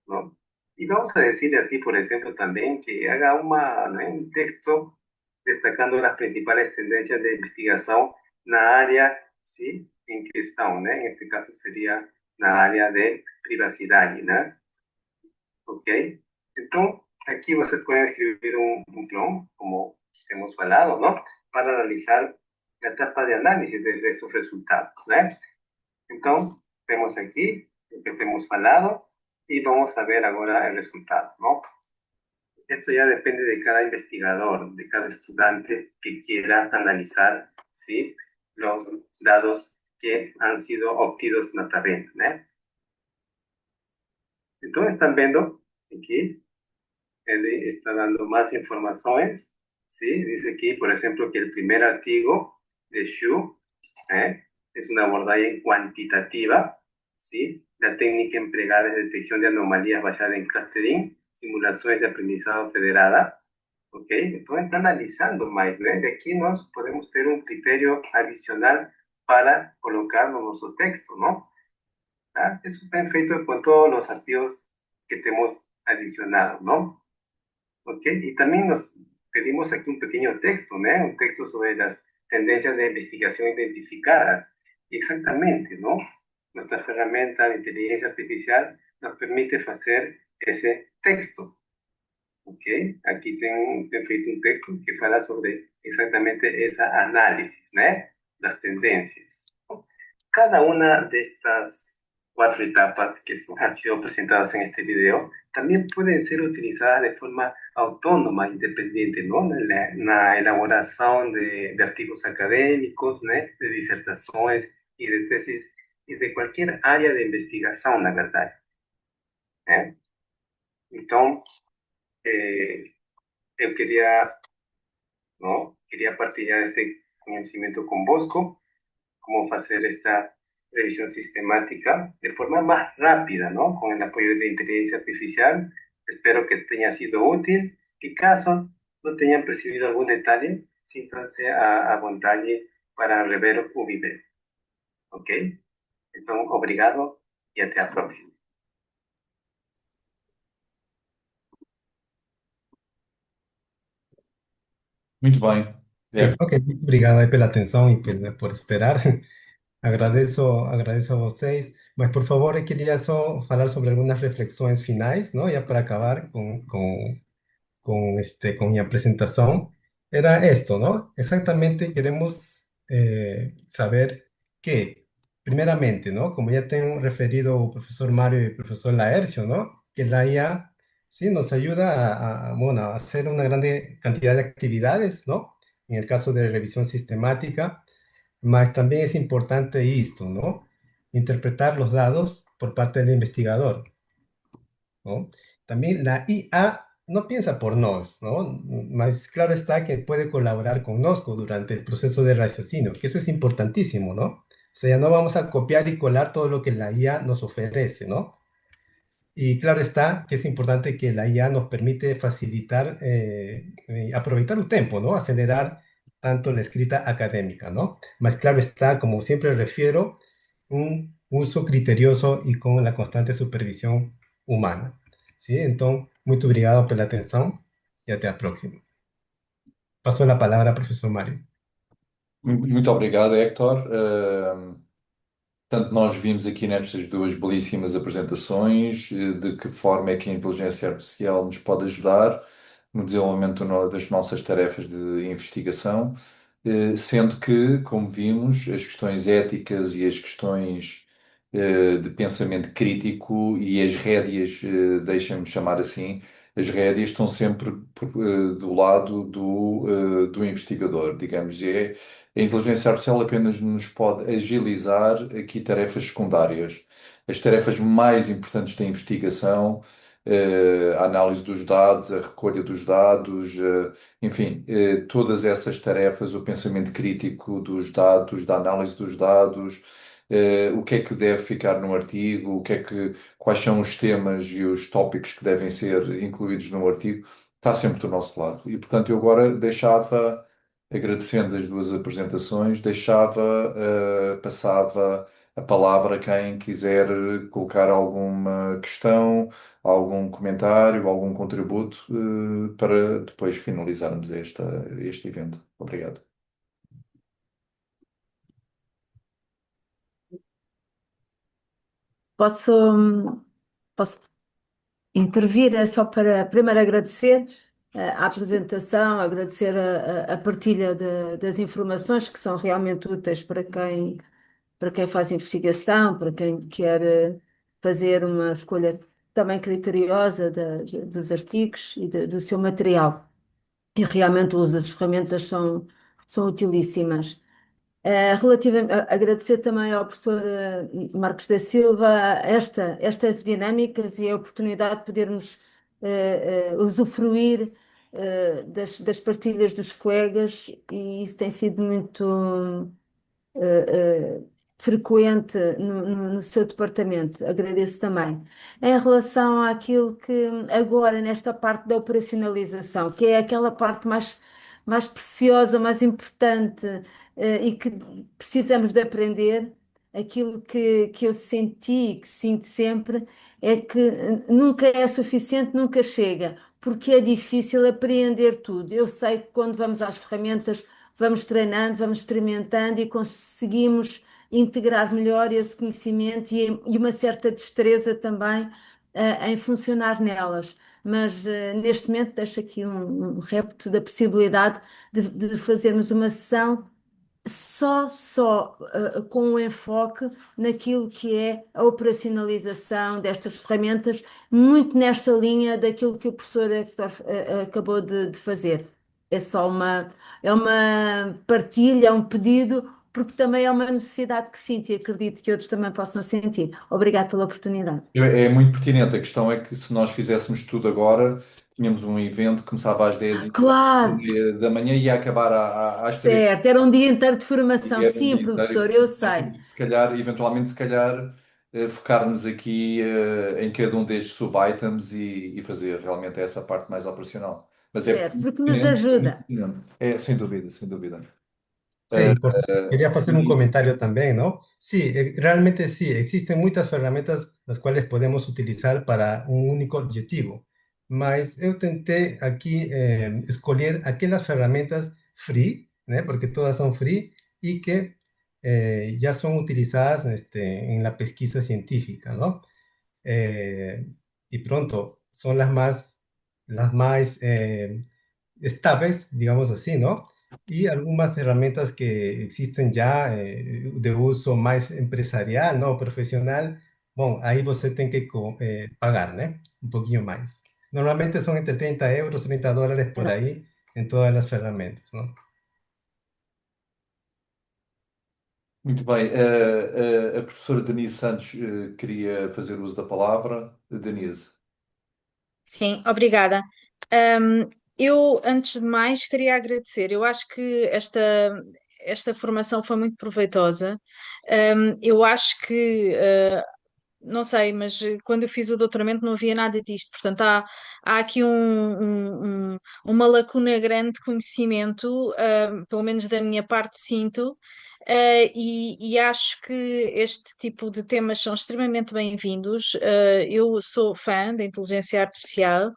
¿no? Y vamos a decirle así, por ejemplo, también que haga ¿no? un texto destacando las principales tendencias de investigación en la área, ¿sí? En que están, ¿no? En este caso sería la área de privacidad, ¿no? ¿Ok? Entonces, aquí se puede escribir un prompt, como hemos hablado, ¿no? Para analizar la etapa de análisis de estos resultados, ¿no? Entonces, vemos aquí lo que hemos hablado y vamos a ver ahora el resultado, ¿no? Esto ya depende de cada investigador, de cada estudiante que quiera analizar, ¿sí? Los datos que han sido obtenidos en la tabla, ¿no? Entonces, están viendo aquí, él está dando más informaciones, ¿sí? Dice aquí, por ejemplo, que el primer artículo de Xu, es una abordaje cuantitativa, ¿sí? La técnica empleada es detección de anomalías basada en clustering, simulaciones de aprendizado federada, ¿ok? Entonces está analizando más, ¿no? De aquí nos podemos tener un criterio adicional para colocarlo en nuestro texto, ¿no? ¿Ah? Eso está feito con todos los archivos que tenemos adicionados, ¿no? ¿Ok? Y también nos pedimos aquí un pequeño texto, ¿no? Un texto sobre las tendencias de investigación identificadas. Y exactamente, ¿no? Nuestra herramienta de inteligencia artificial nos permite hacer ese texto, ¿ok? Aquí tengo feito un texto que habla sobre exactamente ese análisis, ¿no? Las tendencias. Cada una de estas 4 etapas que han sido presentadas en este video también pueden ser utilizadas de forma autónoma, independiente, ¿no? En la elaboración de artículos académicos, ¿no? De disertaciones y de tesis y de cualquier área de investigación, la verdad. ¿Eh? Entonces, yo quería, ¿no? Quería partilhar este conocimiento con Bosco, cómo hacer esta revisión sistemática de forma más rápida, ¿no? Con el apoyo de la inteligencia artificial. Espero que te haya sido útil. Y caso no tengan percibido algún detalle, siéntanse a vontade para rever o video. ¿Ok? Entonces, obrigado y hasta la próxima. Muito bem. Diego. Ok, muito obrigado aí pela atenção e por esperar. Agradeço a vocês. Mas, por favor, eu queria só falar sobre algumas reflexões finais, não? Já para acabar con mi presentación, era esto, ¿no? Exactamente queremos saber que primeramente, ¿no? Como ya te han referido el profesor Mario y el profesor Laercio, ¿no? Que la IA sí nos ayuda bueno, a hacer una grande cantidad de actividades, ¿no? En el caso de revisión sistemática, más también es importante esto, ¿no? Interpretar los datos por parte del investigador, ¿no? También la IA no piensa por nos, ¿no? Más claro está que puede colaborar con nosco durante el proceso de raciocinio, que eso es importantísimo, ¿no? O sea, no vamos a copiar y colar todo lo que la IA nos ofrece, ¿no? Y claro está que es importante que la IA nos permite facilitar, aprovechar el tiempo, ¿no? Acelerar tanto la escrita académica, ¿no? Más claro está, como siempre refiero, un uso criterioso y con la constante supervisión humana, ¿sí? Entonces, muy obrigado por la atención y hasta la próxima. Paso la palabra, profesor Mario. Muito obrigado, Héctor. Portanto, nós vimos aqui nestas duas belíssimas apresentações de que forma é que a inteligência artificial nos pode ajudar no desenvolvimento das nossas tarefas de investigação, sendo que, como vimos, as questões éticas e as questões de pensamento crítico e as rédeas, deixem-me chamar assim, as rédeas estão sempre do lado do investigador, digamos, a inteligência artificial apenas nos pode agilizar aqui tarefas secundárias. As tarefas mais importantes da investigação, a análise dos dados, a recolha dos dados, enfim, todas essas tarefas, o pensamento crítico dos dados, da análise dos dados, o que é que deve ficar no artigo, quais são os temas e os tópicos que devem ser incluídos no artigo, está sempre do nosso lado. E, portanto, eu agora deixava agradecendo as duas apresentações, passava a palavra a quem quiser colocar alguma questão, algum comentário, algum contributo, para depois finalizarmos este evento. Obrigado. Posso, posso intervir? É só para primeiro agradecer a apresentação, agradecer a partilha das informações que são realmente úteis para quem faz investigação, para quem quer fazer uma escolha também criteriosa dos artigos e do seu material. E realmente o uso das ferramentas são utilíssimas. Agradecer também ao professor Marcos da Silva estas dinâmicas e a oportunidade de podermos usufruir das partilhas dos colegas, e isso tem sido muito frequente no seu departamento. Agradeço também. Em relação àquilo que agora, nesta parte da operacionalização, que é aquela parte mais preciosa, mais importante, e que precisamos de aprender, aquilo que eu senti e que sinto sempre é que nunca é suficiente, nunca chega, porque é difícil apreender tudo. Eu sei que quando vamos às ferramentas, vamos treinando, vamos experimentando e conseguimos integrar melhor esse conhecimento e uma certa destreza também em funcionar nelas. Mas neste momento deixo aqui um repto da possibilidade de fazermos uma sessão só com um enfoque naquilo que é a operacionalização destas ferramentas, muito nesta linha daquilo que o professor Hector acabou de fazer. É uma partilha, é um pedido, porque também é uma necessidade que sinto e acredito que outros também possam sentir. Obrigado pela oportunidade. É muito pertinente. A questão é que se nós fizéssemos tudo agora, tínhamos um evento que começava às 10 Claro, da manhã e ia acabar às 3. certo, era um dia inteiro de formação. E era um Sim, dia inteiro. professor, E, eu portanto, nós sei. tínhamos que, se calhar, eventualmente, se calhar, focarmos aqui em cada um destes sub-items e fazer realmente essa parte mais operacional. Mas é Certo, muito porque nos pertinente, é muito ajuda. pertinente. É, sem dúvida, sem dúvida. Sí, quería hacer un E comentario también, ¿no? Sí, realmente sí, existen muchas herramientas las cuales podemos utilizar para un único objetivo, mas eu tenté aquí escoger aquellas herramientas free, ¿no? Porque todas son free y que ya son utilizadas en la pesquisa científica, ¿no? Y pronto son las más estables, digamos así, ¿no? y algunas herramientas que existen ya de uso más empresarial, ¿no? Profesional, bueno, ahí você tem que pagar, ¿no? Un poquillo más. Normalmente son entre 30 euros, 30 dólares por ahí en todas las herramientas, ¿no? Muito bem. A professora Denise Santos queria fazer uso da palavra. Denise. Sim, obrigada. Eu, antes de mais, queria agradecer. Eu acho que esta formação foi muito proveitosa. Eu acho que, não sei, mas quando eu fiz o doutoramento não havia nada disto. Portanto, há aqui uma lacuna grande de conhecimento, pelo menos da minha parte, sinto. E acho que este tipo de temas são extremamente bem-vindos. Eu sou fã da inteligência artificial.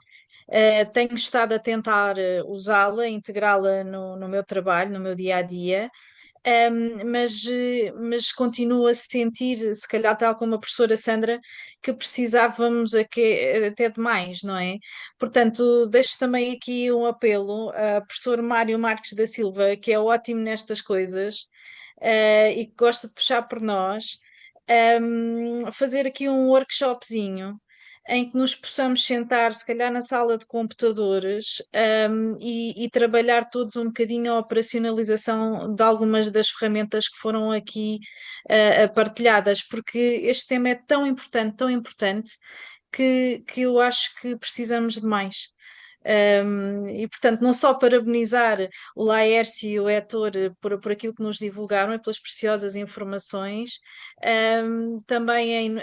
Tenho estado a tentar usá-la, integrá-la no meu trabalho, no meu dia a dia. Mas continuo a sentir, se calhar tal como a professora Sandra, que precisávamos até de mais, não é? Portanto, deixo também aqui um apelo ao professor Mário Marques da Silva, que é ótimo nestas coisas, e que gosta de puxar por nós, fazer aqui um workshopzinho em que nos possamos sentar, se calhar na sala de computadores, e trabalhar todos um bocadinho a operacionalização de algumas das ferramentas que foram aqui partilhadas, porque este tema é tão importante, que eu acho que precisamos de mais. E portanto, não só parabenizar o Laércio e o Héctor por aquilo que nos divulgaram e pelas preciosas informações, também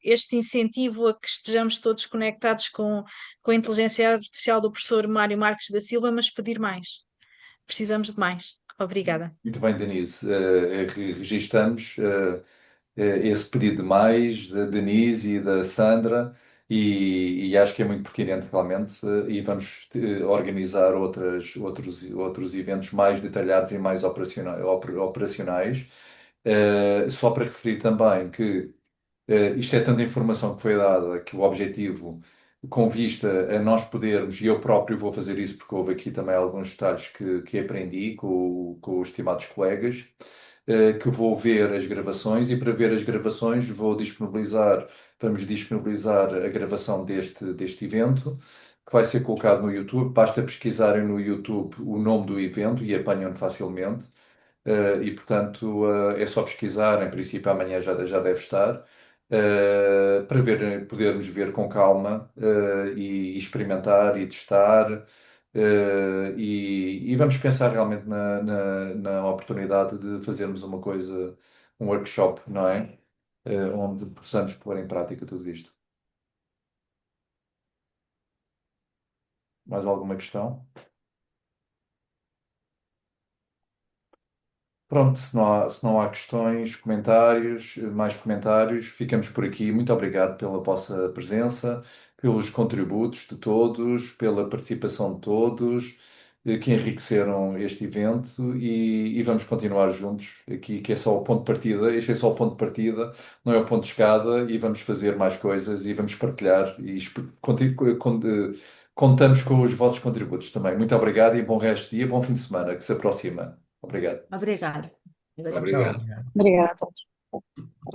este incentivo a que estejamos todos conectados com a inteligência artificial do professor Mário Marques da Silva, mas pedir mais. Precisamos de mais. Obrigada. Muito bem, Denise. Registamos esse pedido de mais da Denise e da Sandra e acho que é muito pertinente realmente e vamos organizar outros eventos mais detalhados e mais operacionais. Só para referir também que isto é tanta informação que foi dada que o objetivo, com vista a nós podermos, e eu próprio vou fazer isso porque houve aqui também alguns detalhes que aprendi com os estimados colegas, que vou ver as gravações e para ver as gravações vamos disponibilizar a gravação deste evento, que vai ser colocado no YouTube. Basta pesquisarem no YouTube o nome do evento e apanham facilmente. E portanto é só pesquisar, em princípio amanhã já deve estar, para podermos ver com calma e experimentar e testar. E vamos pensar realmente na oportunidade de fazermos uma coisa, um workshop, não é? Onde possamos pôr em prática tudo isto. Mais alguma questão? Pronto, se não há questões, mais comentários, ficamos por aqui. Muito obrigado pela vossa presença, pelos contributos de todos, pela participação de todos, que enriqueceram este evento e vamos continuar juntos aqui, que é só o ponto de partida. Este é só o ponto de partida, não é o ponto de chegada, e vamos fazer mais coisas e vamos partilhar e contamos com os vossos contributos também. Muito obrigado e bom resto de dia, bom fim de semana que se aproxima. Obrigado. Obrigada. Chao. Obrigada.